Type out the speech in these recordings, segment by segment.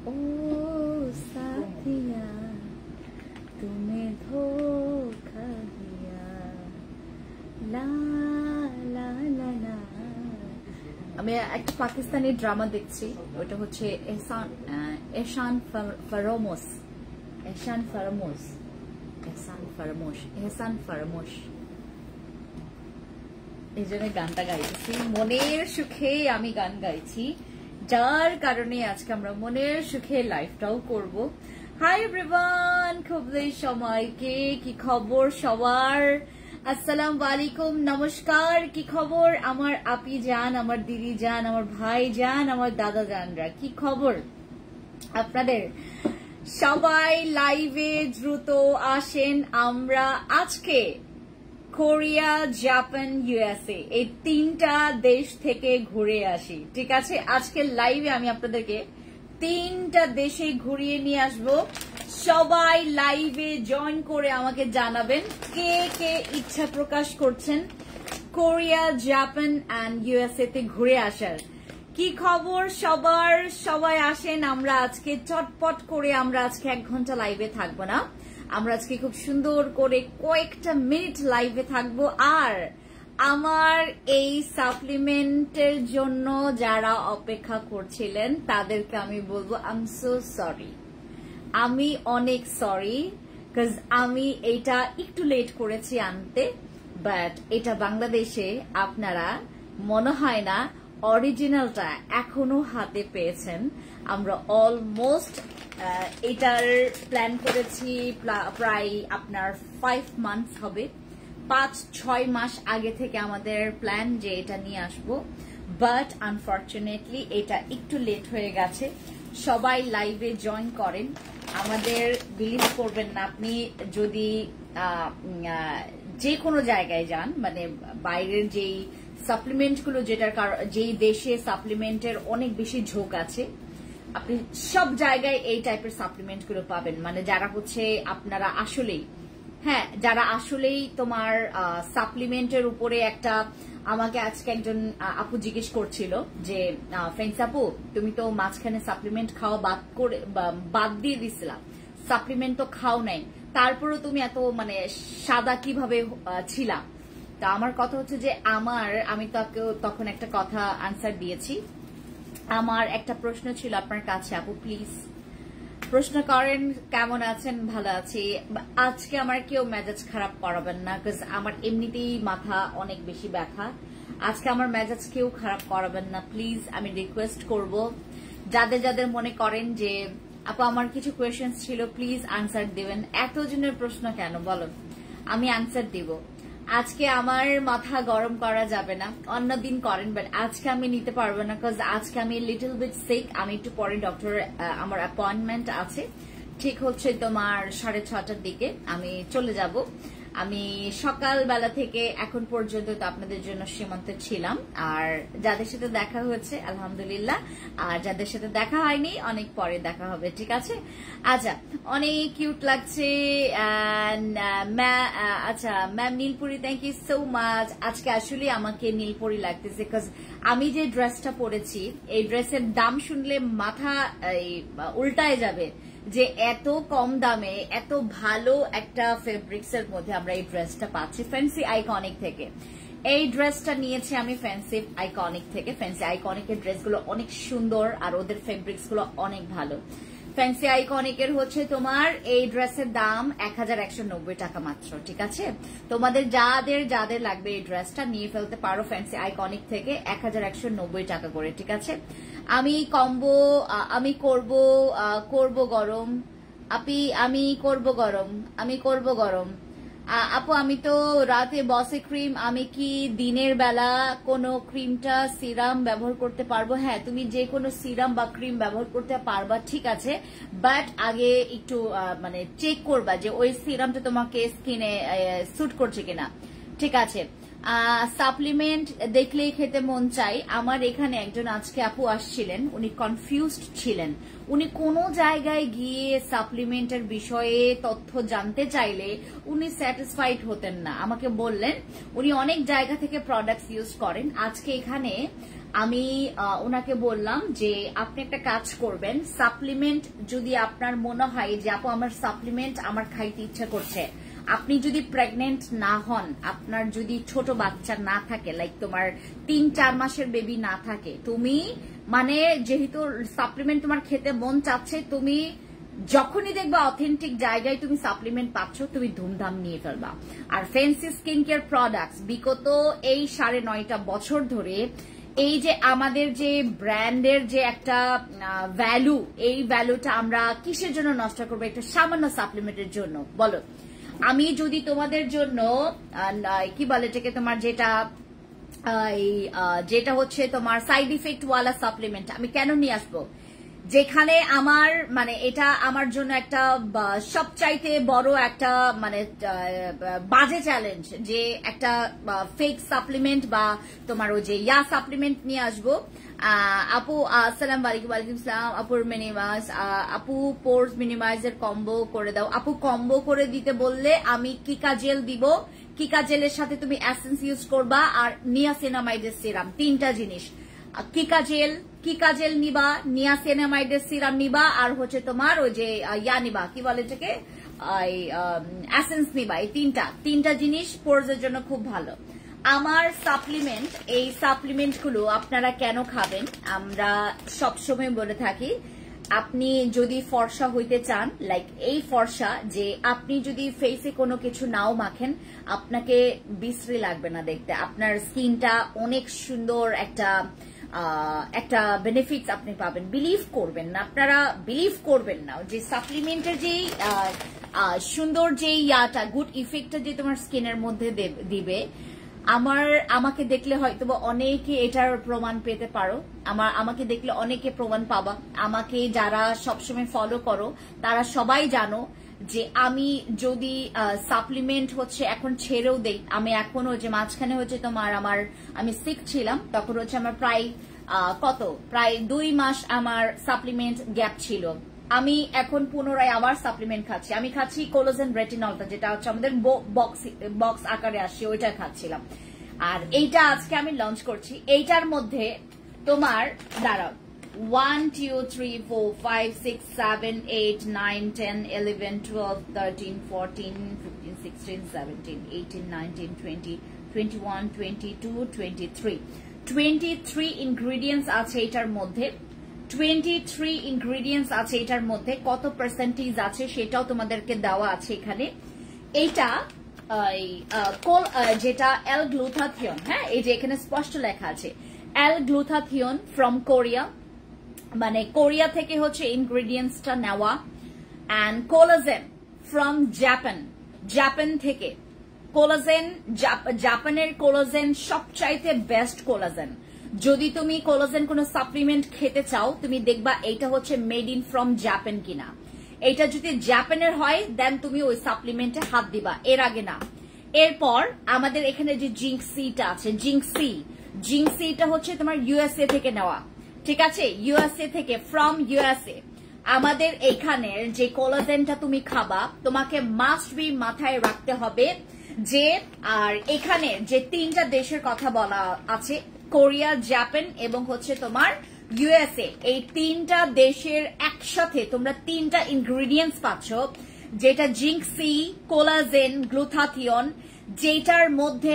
ओ साथिया तुम्हें धोखा दिया ला ला ला ला। আমি একটা পাকিস্তানি ড্রামা দেখছি, ওটা হচ্ছে এহসান ফারামোশ, এই জন্য গানটা গাইতেছি। মনের সুখে আমি গান গাইছি, যার কারণে আজকে আমরা মনের সুখে লাইভটাও করব। হাই এভরিওয়ান, খুব সবাইকে কি খবর সবার? আসসালামু আলাইকুম, নমস্কার। কি খবর আমার আপি জান, আমার দিদি জান, আমার ভাই জান, আমার দাদা জানরা, কি খবর আপনাদের? সবাই লাইভে দ্রুত আসেন। আমরা আজকে কোরিয়া, জাপান, ইউএসএ এই 3টা দেশ থেকে ঘুরে আসি, ঠিক আছে? আজকে লাইভে আমি আপনাদেরকে 3টা দেশে ঘুরিয়ে নিয়ে আসবো। সবাই লাইভে জয়েন করে আমাকে জানাবেন কে কে ইচ্ছা প্রকাশ করছেন কোরিয়া, জাপান এন্ড ইউএসএ তে ঘুরে আসার। কি খবর সবার? সবাই আসেন। আমরা আজকে চটপট করে আমরা আজকে 1 ঘন্টা লাইভে থাকবো না, আমরা আজকে খুব সুন্দর করে কয়েকটা মিনিট লাইভে থাকবো। আর আমার এই সাপ্লিমেন্টের জন্য যারা অপেক্ষা করছিলেন তাদেরকে আমি বলবো আই এম সো সরি, আমি অনেক সরি, বিকজ আমি এটা একটু লেট করেছি আনতে, বাট এটা বাংলাদেশে আপনারা মনে হয় না অরিজিনালটা এখনো হাতে পেয়েছেন। আমরা অলমোস্ট এটার প্ল্যান করেছি প্রায় আপনার 5 মান্থস হবে, 5-6 মাস আগে থেকে আমাদের প্ল্যান যে এটা নিয়ে আসবো, বাট আনফরচুনেটলি এটা একটু লেট হয়ে গেছে। সবাই লাইভে জয়েন করেন, আমাদের বিলিভ করবেন না, আপনি যদি যে কোনো জায়গায় যান, মানে বাইরের যেই সাপ্লিমেন্ট গুলো, যেই দেশে সাপ্লিমেন্টের অনেক বেশি ঝোঁক আছে, আপনি সব জায়গায় এই টাইপের সাপ্লিমেন্ট গুলো পাবেন। মানে যারা হচ্ছে আপনারা আসলেই, হ্যাঁ, যারা আসলেই তোমার সাপ্লিমেন্টের উপরে একটা, আমাকে আজকে একজন আপু জিজ্ঞেস করছিল যে ফ্রেন্ডস আপু, তুমি তো মাঝখানে সাপ্লিমেন্ট খাওয়া বাদ দিয়ে দিছিলা, সাপ্লিমেন্ট তো খাও নাই, তারপরও তুমি এত মানে সাদা কিভাবে ছিলা? তা আমার কথা হচ্ছে যে আমি তখন একটা কথা আনসার দিয়েছি। আমার একটা প্রশ্ন ছিল আপনার কাছে, আপু প্লিজ প্রশ্ন করেন কেমন আছেন? ভালো আছি। আজকে আমার কেউ মেজাজ খারাপ করাবেন না, বিকজ আমার এমনিতেই মাথা অনেক বেশি ব্যথা। আজকে আমার মেজাজ কেউ খারাপ করাবেন না প্লিজ, আমি রিকোয়েস্ট করব। যাদের যাদের মনে করেন যে আপু আমার কিছু কোয়েশ্চেন ছিল, প্লিজ আনসার দিবেন। এতজনের প্রশ্ন কেন বলো, আমি আনসার দিব। আজকে আমার মাথা গরম করা যাবে না, অন্যদিন করেন, বাট আজকে আমি নিতে পারবো না, বিকজ আজকে আমি লিটল বিট সিক। আমি একটু পরে ডক্টর, আমার অ্যাপয়েন্টমেন্ট আছে, ঠিক হচ্ছে তোমার 6:30টার দিকে আমি চলে যাব। আমি সকালবেলা থেকে এখন পর্যন্ত তো আপনাদের জন্য সীমান্তে ছিলাম, আর যাদের সাথে দেখা হয়েছে আলহামদুলিল্লাহ, আর যাদের সাথে দেখা হয়নি অনেক পরে দেখা হবে, ঠিক আছে? আচ্ছা, অনেক কিউট লাগছে। আচ্ছা ma'am Nilpuri, thank you so much. আজকে আসলে আমাকে নীলপুরি লাগতেছে, বিকজ আমি যে ড্রেসটা পরেছি, এই ড্রেসের দাম শুনলে মাথা উল্টায় যাবে যে এত কম দামে এত ভালো একটা ফেব্রিক্স এর মধ্যে আমরা এই ড্রেসটা পাচ্ছি ফ্যান্সি আইকনিক থেকে। এই ড্রেসটা নিয়েছি আমি ফ্যান্সি আইকনিক থেকে। ফ্যান্সি আইকনিকের ড্রেসগুলো অনেক সুন্দর আর ওদের ফেব্রিক্স গুলো অনেক ভালো। ফ্যান্সি আইকনিকের হচ্ছে তোমার এই ড্রেসের দাম 1190 টাকা মাত্র, ঠিক আছে? তোমাদের যাদের যাদের লাগবে এই ড্রেসটা নিয়ে ফেলতে পারো ফ্যান্সি আইকনিক থেকে 1190 টাকা করে, ঠিক আছে? আমি করব গরম আমি করব গরম। আপু আমি তো রাতে বসে ক্রিম, আমি কি দিনের বেলা কোনো ক্রিমটা সিরাম ব্যবহার করতে পারবো? হ্যাঁ, তুমি যে কোনো সিরাম বা ক্রিম ব্যবহার করতে পারবা, ঠিক আছে, বাট আগে একটু মানে চেক করবা যে ওই সিরামটা তোমাকে স্কিনে স্যুট করছে কিনা, ঠিক আছে? সাপ্লিমেন্ট দেখলেই খেতে মন চাই। আমার এখানে একজন আজকে আপু আসছিলেন, উনি কনফিউজড ছিলেন। উনি কোনো জায়গায় গিয়ে সাপ্লিমেন্টের বিষয়ে তথ্য জানতে চাইলে উনি স্যাটিসফাইড হতেন না। আমাকে বললেন উনি অনেক জায়গা থেকে প্রোডাক্টস ইউজ করেন। আজকে এখানে আমি ওনাকে বললাম যে আপনি একটা কাজ করবেন, সাপ্লিমেন্ট যদি আপনার মনে হয় যে আপু আমার সাপ্লিমেন্ট আমার খাইতে ইচ্ছা করছে, আপনি যদি প্রেগনেন্ট না হন, আপনার যদি ছোট বাচ্চা না থাকে, লাইক তোমার 3-4 মাসের বেবি না থাকে, তুমি মানে যেহেতু সাপ্লিমেন্ট তোমার খেতে মন চাচ্ছে, তুমি যখনই দেখবা অথেন্টিক জায়গায় তুমি সাপ্লিমেন্ট পাচ্ছ, তুমি ধুমধাম নিয়ে ফেলবা। আর ফ্যান্সি স্কিন কেয়ার প্রোডাক্টস বিগত এই 9.5 বছর ধরে এই যে আমাদের যে ব্র্যান্ডের যে একটা ভ্যালু, এই ভ্যালুটা আমরা কিসের জন্য নষ্ট করবো? একটা সামান্য সাপ্লিমেন্টের জন্য? বলো। আমি যদি তোমাদের জন্য কি বলে এটাকে, তোমার যেটা হচ্ছে তোমার সাইড ইফেক্ট ওয়ালা সাপ্লিমেন্ট আমি কেন নিয়ে আসবো, যেখানে আমার মানে এটা আমার জন্য একটা সবচাইতে বড় একটা মানে বাজে চ্যালেঞ্জ, যে একটা ফেক সাপ্লিমেন্ট বা তোমার ওই যে সাপ্লিমেন্ট নিয়ে আসবো। আপু আসসালাম আলাইকুম। ওয়ালাইকুম সালাম। আপুর মিনিমাইজ, আপু পোর্স মিনিমাইজের কম্বো করে দাও। আপু কম্বো করে দিতে বললে আমি কিকা জেল দিব, কিকা জেলের সাথে তুমি এসেন্স ইউজ করবা আর নিয়াসিনামাইডের সিরাম, 3টা জিনিস। কিকা জেল নিবা, নিয়াসিনামাইডের সিরাম নিবা, আর হচ্ছে তোমার ওই যে নিবা, কি বলে এটাকে, এসেন্স নিবা। এই তিনটা জিনিস পোর্সের জন্য খুব ভালো। আমার সাপ্লিমেন্ট, এই সাপ্লিমেন্ট গুলো আপনারা কেন খাবেন, আমরা সবসময় বলে থাকি, আপনি যদি ফর্সা হইতে চান, লাইক এই ফর্সা যে আপনি যদি ফেসে কোনো কিছু নাও মাখেন, আপনাকে বিশ্রী লাগবে না দেখতে, আপনার স্কিনটা অনেক সুন্দর একটা বেনিফিটস আপনি পাবেন। বিলিভ করবেন না, আপনারা বিলিভ করবেন না যে সাপ্লিমেন্টের যে সুন্দর যে গুড ইফেক্টটা যে তোমার স্কিনের মধ্যে দিবে। আমাকে দেখলে হয়তো অনেকে এটার প্রমাণ পেতে পারো, আমাকে দেখলে অনেকে প্রমাণ পাবা। আমাকে যারা সবসময় ফলো করো তারা সবাই জানো যে আমি যদি সাপ্লিমেন্ট হচ্ছে এখন ছেড়েও দেই, আমি এখনো যে মাঝখানে হচ্ছে তোমার আমি সিক ছিলাম, তখন হচ্ছে আমার প্রায় 2 মাস আমার সাপ্লিমেন্ট গ্যাপ ছিল। আমি এখন পুনরায় আবার সাপ্লিমেন্ট খাচ্ছি। আমি খাচ্ছি কোলাজেন রেটিনলটা, যেটা হচ্ছে আমাদের বক্স আকারে আসছে, ওইটা খাচ্ছিলাম। আর এইটা আজকে আমি লঞ্চ করছি। এইটার মধ্যে তোমার দাঁড়াও 1 2 3 4 5 6 7 8 9 10 11 12 13 14 15 16 17 18 19 20 21 22 23 ইনগ্রেডিয়েন্টস আছে এটার মধ্যে। 23 ইনগ্রেডিয়েন্টস আছে এটার মধ্যে। কত পার্সেন্টেজ আছে সেটাও তোমাদেরকে দেওয়া আছে এখানে। এইটা যেটা L-গ্লুথাথিয়ন, হ্যাঁ, এই যে এখানে স্পষ্ট লেখা আছে L-গ্লুথাথিয়ন ফ্রম কোরিয়া, মানে কোরিয়া থেকে হচ্ছে ইনগ্রেডিয়েন্টসটা নেওয়া। অ্যান্ড কোলাজেন ফ্রম জাপান থেকে। কোলাজেন, জাপানের কোলাজেন সবচাইতে বেস্ট কোলাজেন। যদি তুমি কোলাজেন কোনো সাপ্লিমেন্ট খেতে চাও, তুমি দেখবা এইটা হচ্ছে মেড ইন ফ্রম জাপান কিনা। এইটা যদি জাপানের হয় দেন তুমি ওই সাপ্লিমেন্টে হাত দিবা, এর আগে না। এরপর আমাদের এখানে যে জিঙ্কসিটা আছে, জিঙ্কসিটা হচ্ছে তোমার ইউএসএ থেকে নেওয়া, ঠিক আছে, ইউএসএ থেকে, ফ্রম ইউএসএ। আমাদের এখানের যে কোলাজেনটা তুমি খাবা, তোমাকে মাস্ট বি মাথায় রাখতে হবে যে, আর এখানে যে 3টা দেশের কথা বলা আছে, কোরিয়া, জাপান এবং হচ্ছে তোমার ইউএসএ, এই 3টা দেশের একসাথে তোমরা 3টা ইনগ্রেডিয়েন্টস পাচ্ছ, যেটা জিঙ্কসি, কোলাজেন, গ্লুথাথিয়ন, যেটার মধ্যে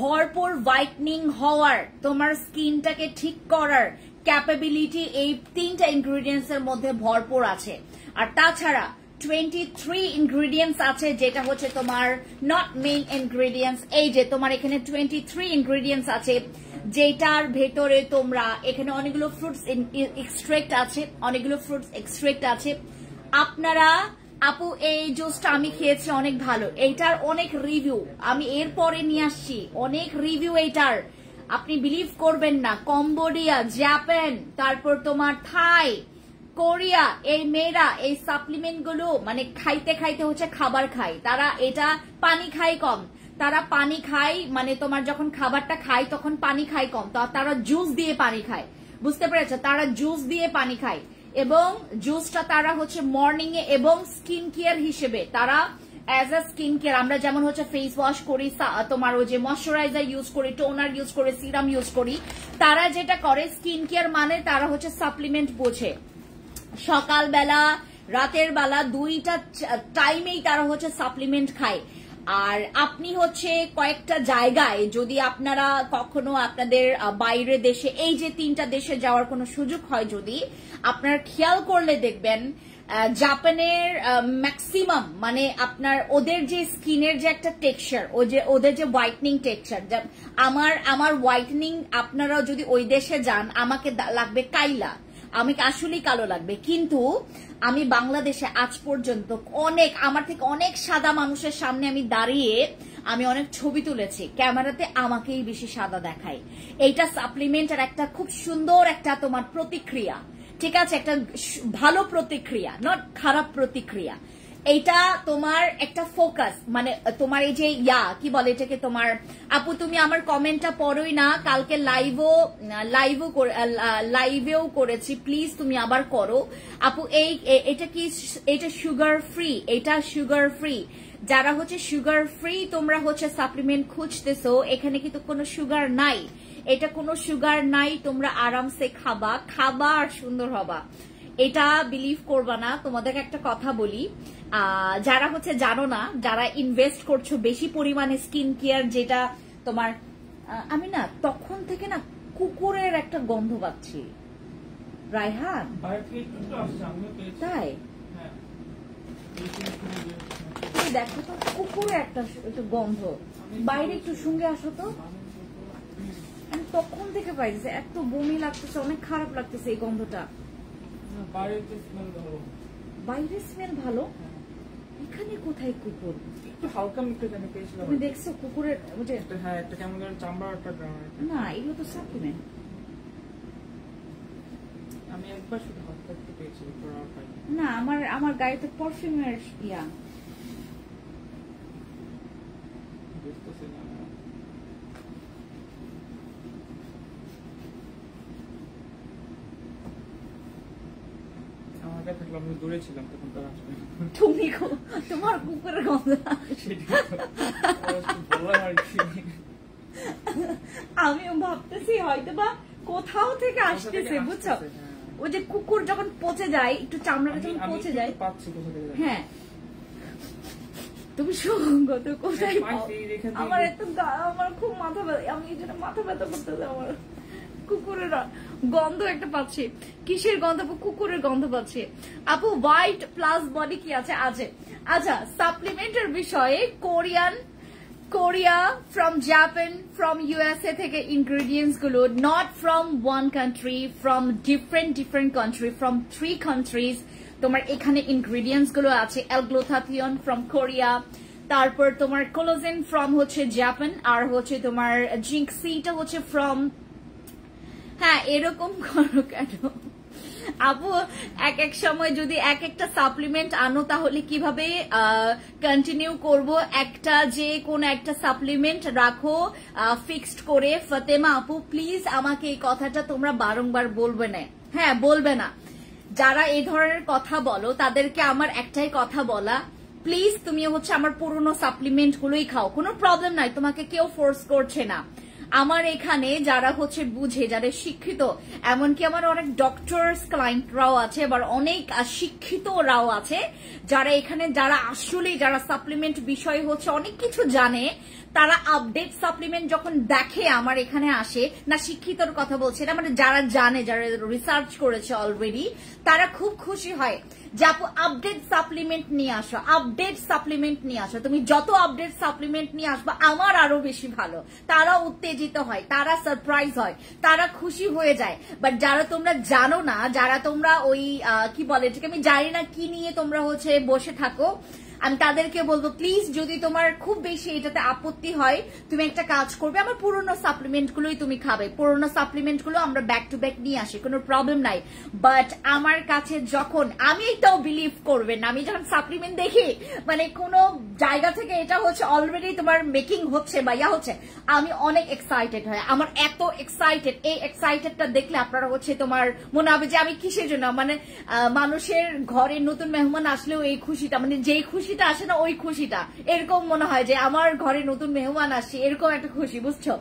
ভরপুর হোয়াইটনিং হওয়ার, তোমার স্কিনটাকে ঠিক করার ক্যাপাবিলিটি এই 3টা ইনগ্রেডিয়েন্টস এর মধ্যে ভরপুর আছে। আর তাছাড়া 23 ইনগ্রেডিয়েন্টস আছে, যেটা হচ্ছে তোমার নট মেইন ইনগ্রেডিয়েন্টস। এই যে তোমার এখানে 23 ইনগ্রেডিয়েন্টস আছে, যেটার ভেতরে তোমরা এখানে অনেকগুলো ফ্রুটস এক্সট্রাক্ট আছে। আপনারা আপু এই জুসটা আমি খেয়েছি, অনেক ভালো, এইটার অনেক রিভিউ আমি এরপরে নিয়ে আসছি, অনেক রিভিউ এইটার, আপনি বিলিভ করবেন না। কম্বোডিয়া, জাপান, তারপর তোমার থাই, কোরিয়া, এই মেয়েরা এই সাপ্লিমেন্ট গুলো মানে খাইতে হচ্ছে খাবার খায়, তারা এটা পানি খায় কম, তারা পানি খায় মানে তোমার যখন খাবারটা খায় তখন পানি খায় কম, তারা জুস দিয়ে পানি খায়, বুঝতে পেরেছো, তারা জুস দিয়ে পানি খায়। এবং জুসটা তারা হচ্ছে মর্নিং এ এবং স্কিন কেয়ার হিসেবে তারা অ্যাজ আ স্কিন কেয়ার আমরা যেমন হচ্ছে ফেস ওয়াশ করি, তোমার ওই যে ময়শ্চারাইজার ইউজ করি, টোনার ইউজ করি, সিরাম ইউজ করি, তারা যেটা করে স্কিন কেয়ার মানে তারা হচ্ছে সাপ্লিমেন্ট বোঝে। সকালবেলা রাতের বেলা দুইটা টাইমেই তারা হচ্ছে সাপ্লিমেন্ট খায়। আর আপনি হচ্ছে কয়েকটা জায়গায় যদি আপনারা কখনো আপনাদের বাইরে দেশে এই যে 3টা দেশে যাওয়ার কোনো সুযোগ হয়, যদি আপনারা খেয়াল করলে দেখবেন জাপানের ম্যাক্সিমাম মানে আপনার ওদের যে স্কিনের যে একটা টেক্সচার, ওদের যে হোয়াইটনিং টেক্সচার, আমার হোয়াইটনিং আপনারা যদি ওই দেশে যান আমাকে লাগবে কাইলা, আমি আসলেই কালো লাগবে। কিন্তু আমি বাংলাদেশে আজ পর্যন্ত আমার থেকে অনেক সাদা মানুষের সামনে আমি দাঁড়িয়ে আমি অনেক ছবি তুলেছি, ক্যামেরাতে আমাকেই বেশি সাদা দেখায়। এইটা সাপ্লিমেন্ট আর একটা খুব সুন্দর একটা তোমার প্রতিক্রিয়া, ঠিক আছে, একটা ভালো প্রতিক্রিয়া, নট খারাপ প্রতিক্রিয়া। এইটা তোমার একটা ফোকাস, তোমার এই যে কি বলে এটাকে, তোমার আপু তুমি আমার কমেন্টটা পড়োই না, কালকে লাইভেও করেছি, প্লিজ তুমি আবার করো আপু। এটা কি, এটা সুগার ফ্রি, এটা সুগার ফ্রি। যারা হচ্ছে সুগার ফ্রি তোমরা হচ্ছে সাপ্লিমেন্ট খুঁজতেছো, এখানে কিন্তু কোনো সুগার নাই, এটা কোনো সুগার নাই, তোমরা আরামসে খাবা আর সুন্দর হবা, এটা বিলিভ করবা না। তোমাদেরকে একটা কথা বলি, যারা হচ্ছে জানো না, যারা ইনভেস্ট করছো বেশি পরিমাণে স্কিন কেয়ার, যেটা তোমার আমি না তখন থেকে না কুকুরের একটা গন্ধ পাচ্ছি রায়হান, তাই দেখো তো কুকুরের একটা গন্ধ, বাইরে একটু সঙ্গে আসো তো, আমি তখন থেকে পাইতেছে, এত বমি লাগতেছে, অনেক খারাপ লাগতেছে এই গন্ধটা। বাইরের স্মেল ভালো, এখানে কোথায় কুকুর? একটু হালকা মিঠে জানি পেয়েছিলাম। তুমি দেখছো কুকুরের হ্যাঁ একটা কেমন চামড়া একটা না, এগুলো তো সাপ্লিমেন্ট। আমি একবার শুধু হালকা একটু পেয়েছি, না আমার গায়ে তো পারফিউমের ইয়া। আমি দূরে ছিলাম তখন তারা তুমি তোমার কুকুরের গন্ধ আমিও ভাবতেছি হয়তো বা কোথাও থেকে আসতেছে, বুঝছো, ওই যে কুকুর যখন পচে যায় একটু চামড়াটা যখন পচে যায়, হ্যাঁ তুমি সঙ্গত কোথায়, আমার এত আমার খুব মাথা ব্যথা, আমি এই জন্য মাথা ব্যথা করতেছে আমার, কুকুরের গন্ধ একটা পাচ্ছি। কিসের গন্ধ? কুকুরের গন্ধ পাচ্ছি। আপু হোয়াইট প্লাস বডি কি আছে? আচ্ছা সাপ্লিমেন্টের বিষয়ে Korea from Japan from USA থেকে ইনগ্রেডিয়েন্টস গুলো, not from one country, from different country, from 3 countries তোমার এখানে ইনগ্রেডিয়েন্টস গুলো আছে। অ্যালগ্লোথাথিয়ন ফ্রম কোরিয়া, তারপর তোমার কোলাজেন ফ্রম হচ্ছে জাপান, আর হচ্ছে তোমার জিঙ্কসিটা হচ্ছে ফ্রম, হ্যাঁ এরকম করো কেন আপু? এক সময় যদি একটা সাপ্লিমেন্ট আনো তাহলে কিভাবে কন্টিনিউ করব? যে কোন একটা সাপ্লিমেন্ট রাখো ফিক্সড করে। ফাতেমা আপু প্লিজ আমাকে এই কথাটা তোমরা বারংবার বলবে না, হ্যাঁ বলবে না। যারা এই ধরনের কথা বলো তাদেরকে আমার একটাই কথা বলা, প্লিজ তুমি হচ্ছে আমার পুরনো সাপ্লিমেন্ট গুলোই খাও, কোনো প্রবলেম নাই, তোমাকে কেউ ফোর্স করছে না। আমার এখানে যারা হচ্ছে বুঝে, যারা শিক্ষিত, এমনকি আমার অনেক ডক্টরস ক্লায়েন্টরাও আছে, আবার অনেক শিক্ষিতরাও আছে, যারা এখানে যারা সাপ্লিমেন্ট বিষয়ে হচ্ছে অনেক কিছু জানে, তারা আপডেট সাপ্লিমেন্ট যখন দেখে আমার এখানে আসে না, শিক্ষিতর কথা বলছে না, মানে যারা জানে, যারা রিসার্চ করেছে অলরেডি, তারা খুব খুশি হয় যে আপু আপডেট সাপ্লিমেন্ট নিয়ে আসো, আপডেট সাপ্লিমেন্ট নিয়ে আসো, তুমি যত আপডেট সাপ্লিমেন্ট নিয়ে আসবে আমার আরো বেশি ভালো। তারা উত্তেজিত হয়, তারা সারপ্রাইজ হয়, তারা খুশি হয়ে যায়। বাট যারা তোমরা জানো না, যারা তোমরা ওই কি বলে এটাকে, আমি জানি না কি নিয়ে তোমরা হচ্ছে বসে থাকো, আমি তাদেরকে বলবো প্লিজ যদি তোমার খুব বেশি এটাতে আপত্তি হয়, তুমি একটা কাজ করবে, আমার পুরোনো সাপ্লিমেন্ট গুলোই তুমি খাবে, পুরোনো সাপ্লিমেন্ট গুলো আমরা ব্যাক টু ব্যাক নিয়ে আসি, কোনো প্রবলেম নাই। বাট আমার কাছে যখন, আমি এটাও বিলিভ করবেন, আমি যখন সাপ্লিমেন্ট দেখি মানে কোনো জায়গা থেকে এটা হচ্ছে অলরেডি তোমার মেকিং হচ্ছে বা হচ্ছে, আমি অনেক এক্সাইটেড হয়, আমার এত এক্সাইটেড, এই এক্সাইটেডটা দেখলে আপনারা হচ্ছে তোমার মনে হবে যে আমি কিসের জন্য, মানে মানুষের ঘরে নতুন মেহমান আসলেও এই খুশিটা, মানে যেই খুশি খুশিটা আসে না, ওই খুশিটা এরকম মনে হয় যে আমার ঘরে নতুন মেহমান আসছে, এরকম একটা খুশি, বুঝছো?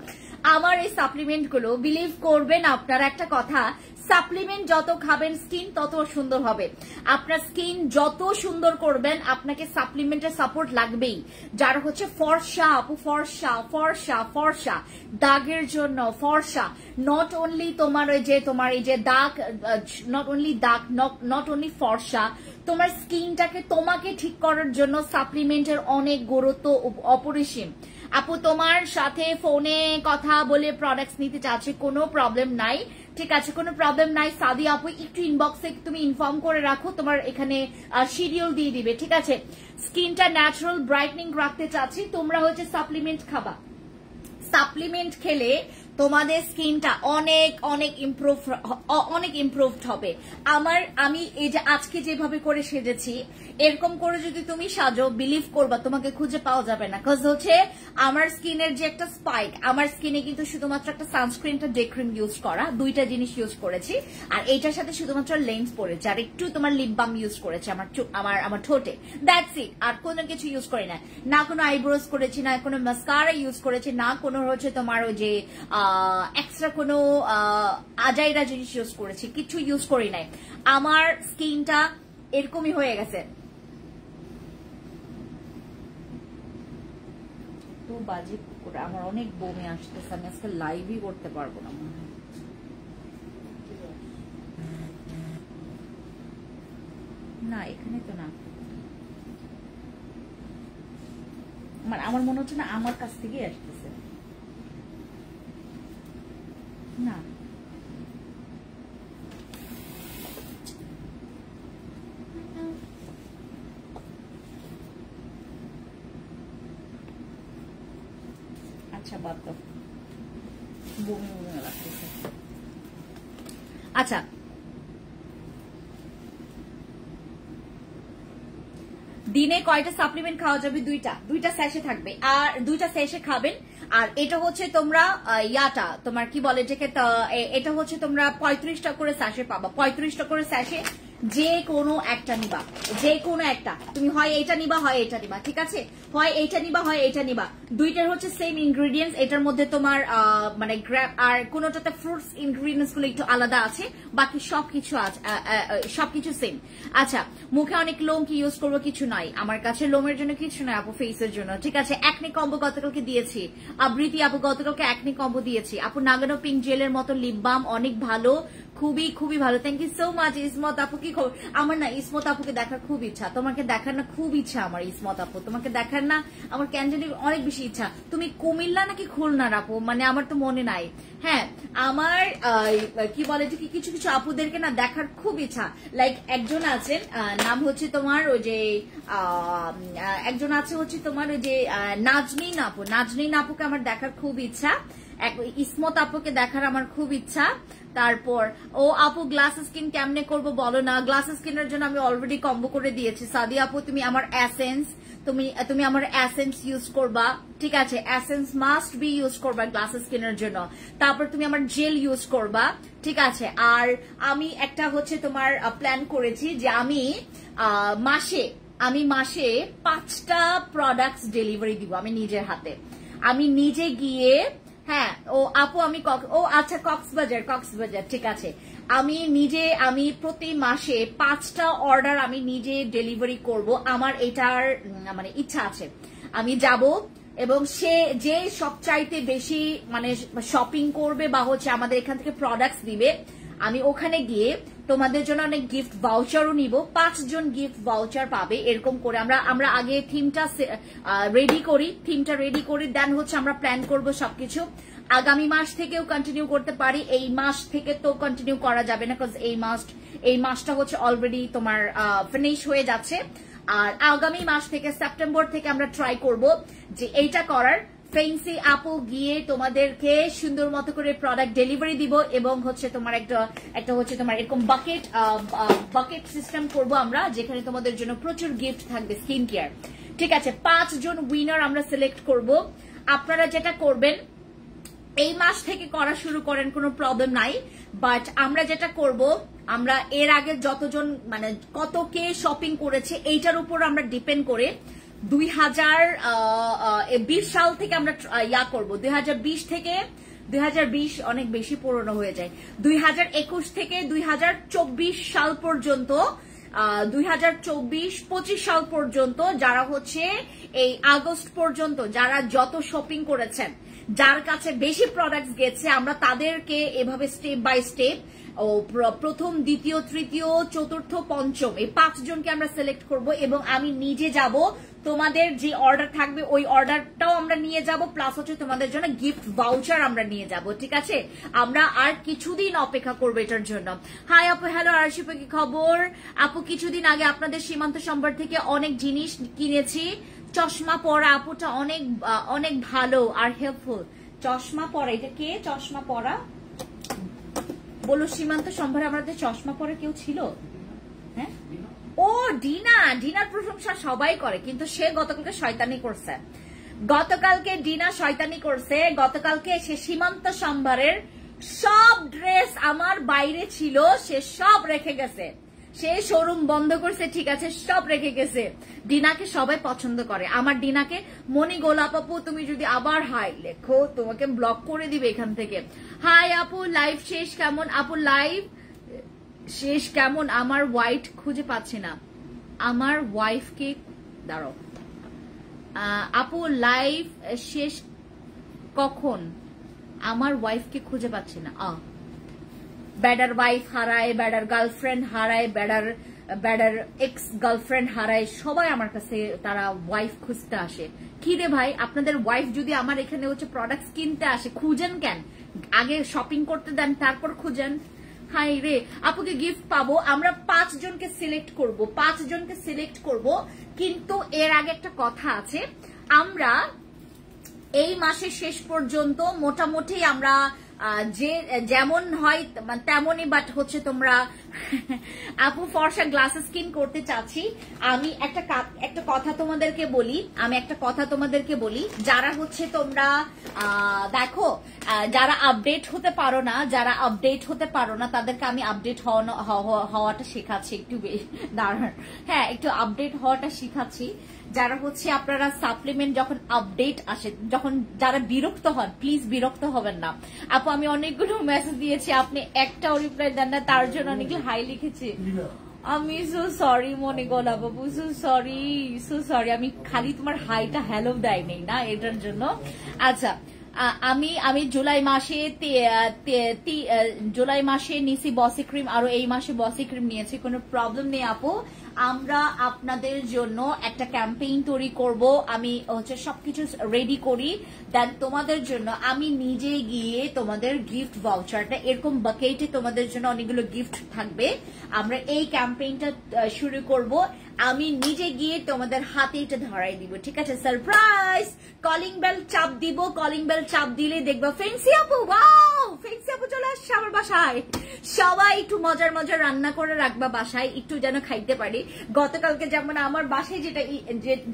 আমার এই সাপ্লিমেন্ট গুলো বিলিভ করবেন আপনারা একটা কথা, সাপ্লিমেন্ট যত খাবেন স্কিন তত সুন্দর হবে। আপনার স্কিন যত সুন্দর করবেন আপনাকে সাপ্লিমেন্টের সাপোর্ট লাগবেই। যারা হচ্ছে ফর্সা আপু, ফর্সা ফর্সা ফর্সা, দাগের জন্য ফর্সা, নট অনলি তোমার ওই যে তোমার এই যে দাগ, নট অনলি দাগ, নট অনলি ফর্সা, তোমার স্কিনটাকে তোমাকে ঠিক করার জন্য সাপ্লিমেন্টের অনেক গুরুত্ব অপরিসীম। আপু তোমার সাথে ফোনে কথা বলে প্রোডাক্টস নিতে চাচ্ছে, কোনো প্রবলেম নাই, ঠিক আছে, কোনো প্রবলেম নাই। সাদি আপু একটু ইনবক্সে তুমি ইনফর্ম করে রাখো, তোমার এখানে শিডিউল দিয়ে দিবে, ঠিক আছে। স্কিনটা ন্যাচারাল ব্রাইটনিং রাখতে চাচ্ছি, তোমরা হচ্ছে সাপ্লিমেন্ট খাবা। সাপ্লিমেন্ট খেলে তোমাদের স্কিনটা অনেক অনেক ইমপ্রুভড হবে। আমি এই যে আজকে যেভাবে করে সেজেছি, এরকম করে যদি তুমি সাজো, বিলিভ করবা তোমাকে খুঁজে পাওয়া যাবে না। কজ হচ্ছে আমার স্কিনের যে একটা স্পাইক, আমার স্কিনে কিন্তু শুধুমাত্র একটা সানস্ক্রিনটা ডে ক্রিম ইউজ করা, দুইটা জিনিস ইউজ করেছি, আর এইটার সাথে শুধুমাত্র লেন্স পরেছে, আর একটু তোমার লিপ বাম ইউজ করেছে আমার ঠোঁটে, দ্যাটস ইট। আর কোনো কিছু ইউজ করি না, না কোনো আইব্রোজ করেছি, না কোনো মাস্কারা ইউজ করেছি, না কোনো হচ্ছে তোমার ওই যে এক্সট্রা কোনো আজাইরা জিনিস ইউজ করেছি, কিছু ইউজ করি নাই। আমার স্কিনটা এরকমই হয়ে গেছে। তো বাজে করে আমার অনেক বমি আসতেছে, আমি আজকে লাইভই করতে পারবো না মনে হয়। না এখানে তো না, আমার মনে হচ্ছে না আমার কাছ থেকেই আসতেছে। না আচ্ছা বাদ দাও, বমি বমি লাগতেছে। আচ্ছা দিনে কয়টা সাপ্লিমেন্ট খাওয়া যাবে? দুইটা স্যাশে থাকবে, আর দুইটা স্যাশে খাবেন। আর এটা হচ্ছে তোমরা ইয়াটা তোমার কি বলে এটাকে, এটা হচ্ছে তোমরা 35টা করে স্যাশে পাবা, 35টা করে স্যাশে যে কোনো একটা নিবা, যে কোনো একটা, তুমি হয় এইটা নিবা হয় এটা নিবা, ঠিক আছে, হয় এইটা নিবা হয় এটা নিবা, দুইটার হচ্ছে সেম ইনগ্রেডিয়েন্টস, এটার মধ্যে তোমার মানে গ্র্যাপ আর কোনোটাতে ফ্রুটস ইনগ্রেডিয়েন্টস গুলো একটু আলাদা আছে, বাকি সবকিছু আছে, সবকিছু সেম। আচ্ছা মুখে অনেক লোম কি ইউজ করবো? কিছু নাই আমার কাছে, লোমের জন্য কিছু নাই আপু, ফেসের জন্য, ঠিক আছে। অ্যাকনি কম্বো গতকালকে দিয়েছি, আবৃতি আপু গতকালকে অ্যাকনি কম্বো দিয়েছি। আপু নাগানো পিঙ্ক জেলের মতো লিপ বাম অনেক ভালো, খুবই খুবই ভালো, thank you so much. Ismat আপু কি খবর? আমার না ইসমত আপুকে দেখার খুব ইচ্ছা, তোমাকে দেখার না খুব ইচ্ছা আমার, ইসমত আপু তোমাকে দেখার না আমার ক্যান্ডিডেট অনেক বেশি ইচ্ছা। তুমি কুমিল্লা নাকি খুলনার আপু? মানে আমার তো মনে নাই। হ্যাঁ আমার কি বলে কিছু কিছু আপুদেরকে না দেখার খুব ইচ্ছা, লাইক একজন আছেন নাম হচ্ছে তোমার ওই যে একজন আছে হচ্ছে তোমার ওই যে নাজনীন আপু, নাজনীন আপুকে আমার দেখার খুব ইচ্ছা, ইসমত আপুকে দেখার আমার খুব ইচ্ছা। তারপর ও আপু গ্লাস স্কিন কেমনে করবো বলো না? গ্লাস স্কিনের জন্য আমি অলরেডি কম্বো করে দিয়েছি। সাদি আপু তুমি আমার এসেন্স, তুমি আমার এসেন্স ইউজ করবা, ঠিক আছে, এসেন্স মাস্ট বি ইউজ করবা গ্লাস স্কিনের জন্য। তারপর তুমি আমার জেল ইউজ করবা, ঠিক আছে। আর আমি একটা হচ্ছে তোমার প্ল্যান করেছি যে আমি মাসে 5টা প্রোডাক্টস ডেলিভারি দিব আমি নিজের হাতে, আমি নিজে গিয়ে। হ্যাঁ ও আপু আমি আচ্ছা কক্সবাজার, ঠিক আছে। আমি প্রতি মাসে 5টা অর্ডার আমি নিজে ডেলিভারি করব, আমার এটার মানে ইচ্ছা আছে। আমি যাব এবং সে যে সবচাইতে বেশি মানে শপিং করবে বা হচ্ছে আমাদের এখান থেকে প্রোডাক্টস দিবে, আমি ওখানে গিয়ে তোমাদের জন্য অনেক গিফট ভাউচারও নিব, 5 জন গিফট ভাউচার পাবে। এরকম করে আমরা আগে থিমটা রেডি করি, দেন হচ্ছে আমরা প্ল্যান করব সবকিছু। আগামী মাস থেকেও কন্টিনিউ করতে পারি, এই মাস থেকে তো কন্টিনিউ করা যাবে না, বিকজ এই মাসটা হচ্ছে অলরেডি তোমার ফিনিশ হয়ে যাচ্ছে। আর আগামী মাস থেকে সেপ্টেম্বর থেকে আমরা ট্রাই করব যে এইটা করার। ফেন্সি আপু গিয়ে তোমাদেরকে সুন্দর মতো করে প্রোডাক্ট ডেলিভারি দিব এবং হচ্ছে তোমার একটা হচ্ছে তোমার এরকম বাকেট সিস্টেম করব আমরা, যেখানে তোমাদের জন্য প্রচুর গিফট থাকবে স্কিন কেয়ার, ঠিক আছে। 5 জন উইনার আমরা সিলেক্ট করব। আপনারা যেটা করবেন এই মাস থেকে করা শুরু করেন, কোনো প্রবলেম নাই। বাট আমরা যেটা করব, আমরা এর আগে যতজন মানে কত কে শপিং করেছে এইটার উপর আমরা ডিপেন্ড করে 2020 সাল থেকে আমরা করব। 2020 থেকে 2020 অনেক বেশি পুরনো হয়ে যায়। 2021 থেকে 2024 সাল পর্যন্ত 2024-25 সাল পর্যন্ত যারা হচ্ছে এই আগস্ট পর্যন্ত যারা যত শপিং করেছেন, যার কাছে বেশি প্রোডাক্টস গেছে, আমরা তাদেরকে এভাবে স্টেপ বাই স্টেপ প্রথম, দ্বিতীয়, তৃতীয়, চতুর্থ, পঞ্চম এই 5 জনকে আমরা সিলেক্ট করব এবং আমি নিজে যাব। তোমাদের যে অর্ডার থাকবে ওই অর্ডারটাও আমরা নিয়ে যাব, প্লাস হচ্ছে তোমাদের জন্য গিফট ভাউচার আমরা নিয়ে যাব। ঠিক আছে, আমরা আর কিছুদিন অপেক্ষা করবো এটার জন্য। হাই আপু, হ্যালো আরশিপা, কি খবর আপু? কিছুদিন আগে আপনাদের সীমান্ত সম্ভার থেকে অনেক জিনিস কিনেছি। চশমা পরা আপুটা অনেক অনেক ভালো আর হেল্পফুল। চশমা পরা, এটা কে চশমা পরা বলো? সীমান্ত সম্ভারে আমাদের চশমা পরা কেউ ছিল? হ্যাঁ, ও ডিনা। ডিনার প্রশংসা সবাই করে, কিন্তু সে গতকালকে শয়তানি করছে। গতকালকে ডিনা শয়তানি করছে। গতকালকে সে সীমান্ত সম্ভারের সব ড্রেস আমার বাইরে ছিল, সে সব রেখে গেছে। সে শোরুম বন্ধ করছে, ঠিক আছে, সব রেখে গেছে। ডিনাকে সবাই পছন্দ করে। আমার ডিনাকে মনি গোলাপ আপু, তুমি যদি আবার হাই লেখো তোমাকে ব্লক করে দিবে এখান থেকে। হাই আপু, লাইভ শেষ কেমন? আপু লাইভ শেষ কেমন? আমার ওয়াইফ খুঁজে পাচ্ছি না। আমার ওয়াইফকে দাঁড়াও আপু, লাইভ শেষ কখন? আমার ওয়াইফকে খুঁজে পাচ্ছি না। ব্যাডার ওয়াইফ হারায়, ব্যাডার গার্লফ্রেন্ড হারায়, ব্যাডার এক্স গার্লফ্রেন্ড হারায়, সবাই আমার কাছে তারা ওয়াইফ খুঁজতে আসে। কি রে ভাই, আপনাদের ওয়াইফ যদি আমার এখানে হচ্ছে প্রোডাক্টস কিনতে আসে, খুঁজেন কেন? আগে শপিং করতে দেন, তারপর খুঁজেন। হাই রে, আপুকে গিফট পাবো। আমরা 5 জনকে সিলেক্ট করব, 5 জনকে সিলেক্ট করব। কিন্তু এর আগে একটা কথা আছে, আমরা এই মাসের শেষ পর্যন্ত মোটামুটি আমরা যে যেমন হয় তেমনই, বাট হচ্ছে তোমরা আপু ফর্সা গ্লাসেস স্কিন করতে চাচ্ছি। আমি একটা কথা তোমাদেরকে বলি, যারা হচ্ছে তোমরা দেখো, যারা আপডেট হতে পারো না তাদেরকে আমি আপডেট হওয়াটা শেখাচ্ছি। একটু দাঁড়ান, হ্যাঁ, একটু আপডেট হওয়াটা শেখাচ্ছি। যারা হচ্ছে আপনারা সাপ্লিমেন্ট যখন আপডেট আসে, যখন যারা বিরক্ত হন, প্লিজ বিরক্ত হবেন না। আপু আমি অনেকগুলো মেসেজ দিয়েছি, আপনি একটাও রিপ্লাই দেন না, তার জন্য অনেকগুলো হাই লিখেছি। আমি সো সরি মনে গোলাপ বাবু, সো সরি। আমি খালি তোমার হাইটা হ্যালো দেয় নেই না, এটার জন্য। আচ্ছা, আমি জুলাই মাসে নিছি বসি ক্রিম, আরো এই মাসে বসি ক্রিম নিয়েছি, কোনো প্রবলেম নেই আপু। আমরা আপনাদের জন্য একটা ক্যাম্পেইন তৈরি করব, আমি হচ্ছে সবকিছু রেডি করি, দেন তোমাদের জন্য আমি নিজে গিয়ে তোমাদের গিফট ভাউচারটা এরকম বাকেটে তোমাদের জন্য অনেকগুলো গিফট থাকবে। আমরা এই ক্যাম্পেইনটা শুরু করব, আমি নিজে গিয়ে তোমাদের হাতে এটা ধরাই দিব, ঠিক আছে? সারপ্রাইজ। কলিং বেল চাপ দিব, কলিং বেল চাপ দিলে দেখবা ফেন্সি আপু, ওয়াও, ফেন্সি আপু চলে আসছে আমার বাসায়। সবাই একটু মজার মজার রান্না করে রাখবা বাসায়, একটু যেন খাইতে পারি। গতকালকে যেমন আমার বাসায়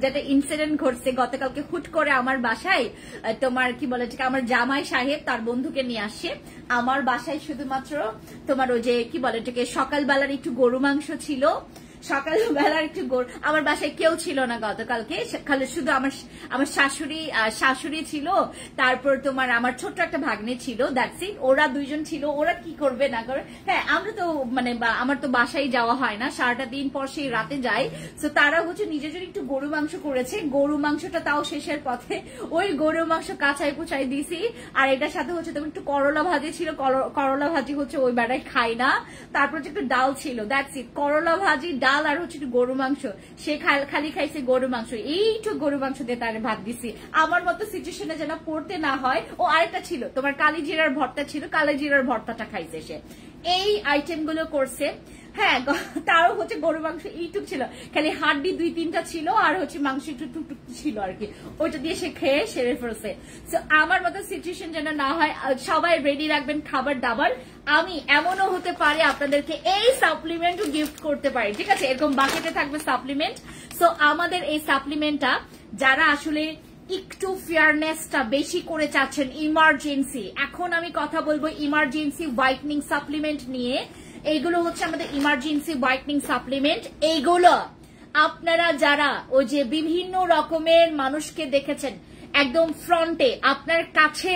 যেটা ইনসিডেন্ট ঘটছে, গতকালকে হুট করে আমার বাসায় তোমার কি বলে, আমার জামাই সাহেব তার বন্ধুকে নিয়ে আসছে আমার বাসায়। শুধুমাত্র তোমার ওই যে কি বলে এটাকে, সকালবেলার একটু গরু মাংস ছিল, সকালবেলার একটু আমার বাসায় কেউ ছিল না গতকালকে, খালি শুধু আমার শাশুড়ি ছিল, তারপর তোমার আমার ছোট্ট একটা ভাগ্নে ছিল, দ্যাটস ইট। ওরা 2 জন ছিল, ওরা কি করবে না করবে। হ্যাঁ, আমরা তো মানে আমার তো বাসায় যাওয়া হয় না, সারাটা দিন পর সেই রাতে যাই। তো তারা হচ্ছে নিজের জন্য একটু গরু মাংস করেছে, গরু মাংসটা তাও শেষের পথে, ওই গরু মাংস কাঁচাই কুচাই দিছি। আর এটার সাথে হচ্ছে তোমার একটু করলা ভাজি ছিল, করলা ভাজি হচ্ছে ওই বেড়ায় খাই না। তারপর হচ্ছে একটু ডাল ছিল, দ্যাটস ইট। করলা ভাজি, ডাল আর হচ্ছে একটু গরু মাংস, সে খালি খাইছে গরু মাংস, এইটু গরু মাংস দিয়ে তার ভাত দিছি। আমার মতো সিচুয়েশনে যেন পড়তে না হয়। ও আরেকটা ছিল তোমার কালি জিরার ভর্তা ছিল, কালি জিরার ভর্তাটা খাইছে সে। এই আইটেম গুলো করছে। হ্যাঁ, তারও হচ্ছে গরু মাংস এইটুক ছিল, খালি হাড্ডি 2-3টা ছিল, আর হচ্ছে মাংস একটু টুকটুক ছিল আর কি, ওইটা দিয়ে সে খেয়ে সেরে ফেলছে। আমার মতো সিচুয়েশন যেন না হয়, সবাই রেডি রাখবেন খাবার দাবার। আমি এমনও হতে পারে আপনাদেরকে এই সাপ্লিমেন্টও গিফট করতে পারি, ঠিক আছে? এরকম বাকেটে থাকবে সাপ্লিমেন্ট। সো আমাদের এই সাপ্লিমেন্টটা যারা আসলে একটু ফেয়ারনেসটা বেশি করে চাচ্ছেন ইমার্জেন্সি, এখন আমি কথা বলবো ইমার্জেন্সি হোয়াইটনিং সাপ্লিমেন্ট নিয়ে। এইগুলো হচ্ছে আমাদের ইমার্জেন্সি হোয়াইটনিং সাপ্লিমেন্ট। এইগুলো আপনারা যারা ওই যে বিভিন্ন রকমের মানুষকে দেখেছেন একদম ফ্রন্টে আপনার কাছে,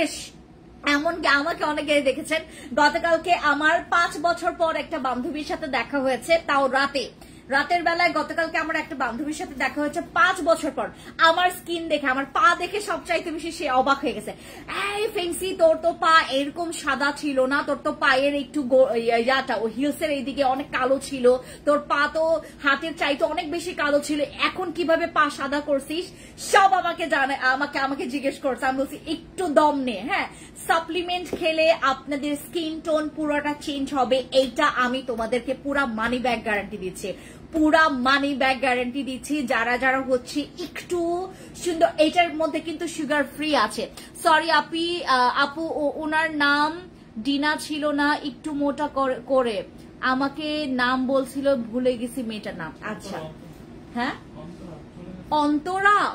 এমনকি আমাকে অনেকে দেখেছেন, গতকালকে আমার 5 বছর পর একটা বান্ধবীর সাথে দেখা হয়েছে, তাও রাতের বেলায় গতকালকে আমার একটা বান্ধবীর সাথে দেখা হয়েছে 5 বছর পর। আমার স্কিন দেখে, আমার পা দেখে সবচাইতে বেশি সে অবাক হয়ে গেছে। এই ফেন্সি, তোর তো পা এরকম সাদা ছিল না, তোর তো পায়ের একটু ইয়াটা ও হিলসের এইদিকে অনেক কালো ছিল, তোর পা তো হাতের চাইতে অনেক বেশি কালো ছিল, এখন কিভাবে পা সাদা করছিস? সব আমাকে জানে, আমাকে জিজ্ঞেস করছে। আমি বলছি একটু দম নে, হ্যাঁ সাপ্লিমেন্ট খেলে আপনাদের স্কিন টোন পুরোটা চেঞ্জ হবে, এইটা আমি তোমাদেরকে পুরা মানি ব্যাগ গ্যারান্টি দিচ্ছি, পুরা মানি ব্যাগ গ্যারান্টি দিচ্ছি। যারা যারা হচ্ছে একটু সুন্দর, এটার মধ্যে কিন্তু সুগার ফ্রি আছে। সরি আপু ওনার নাম ডিনা ছিল না, একটু মোটা করে আমাকে নাম বলছিল, ভুলে গেছি মেয়েটার নাম। আচ্ছা হ্যাঁ, অন্তরার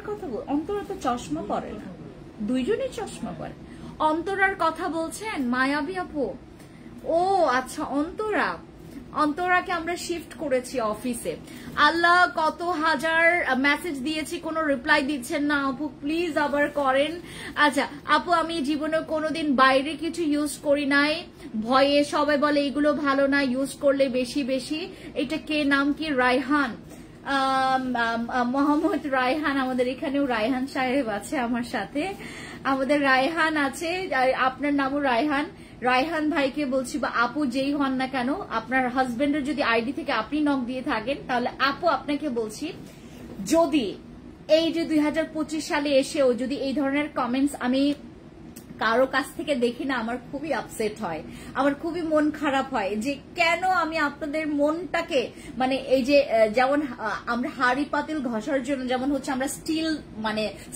কথা বল। অন্তরা তো চশমা পরে না, দুইজনই চশমা পরে। অন্তরার কথা বলছেন মায়াবী আপু? ও আচ্ছা, অন্তরাকে আমরা শিফট করেছি অফিসে। আল্লাহ, কত হাজার মেসেজ দিয়েছি, কোনো রিপ্লাই দিচ্ছেন না আপু, প্লিজ আবার করেন। আচ্ছা আপু, আমি জীবনে কোনোদিন বাইরে কিছু ইউজ করি নাই, ভয়ে সবাই বলে এগুলো ভালো না, ইউজ করলে বেশি। এটা কে, নাম কি? রায়হান, মোহাম্মদ রায়হান। আমাদের এখানেও রায়হান সাহেব আছে আমার সাথে, আমাদের রায়হান আছে, আপনার নামও রায়হান। রায়হান ভাইকে বলছি, বা আপু যেই হন না কেন, আপনার হাজবেন্ডের যদি আইডি থেকে আপনি নক দিয়ে থাকেন, তাহলে আপু আপনাকে বলছি, যদি এই যে 2025 সালে এসেও যদি এই ধরনের কমেন্টস আমি কারো কাছ থেকে দেখি না, আমার খুবই আপসেট হয়, আমার খুবই মন খারাপ হয় যে কেন আমি আপনাদের মনটাকে, মানে এই যে যেমন আমরা হাড়ি পাতিল ঘষার জন্য যেমন হচ্ছে আমরা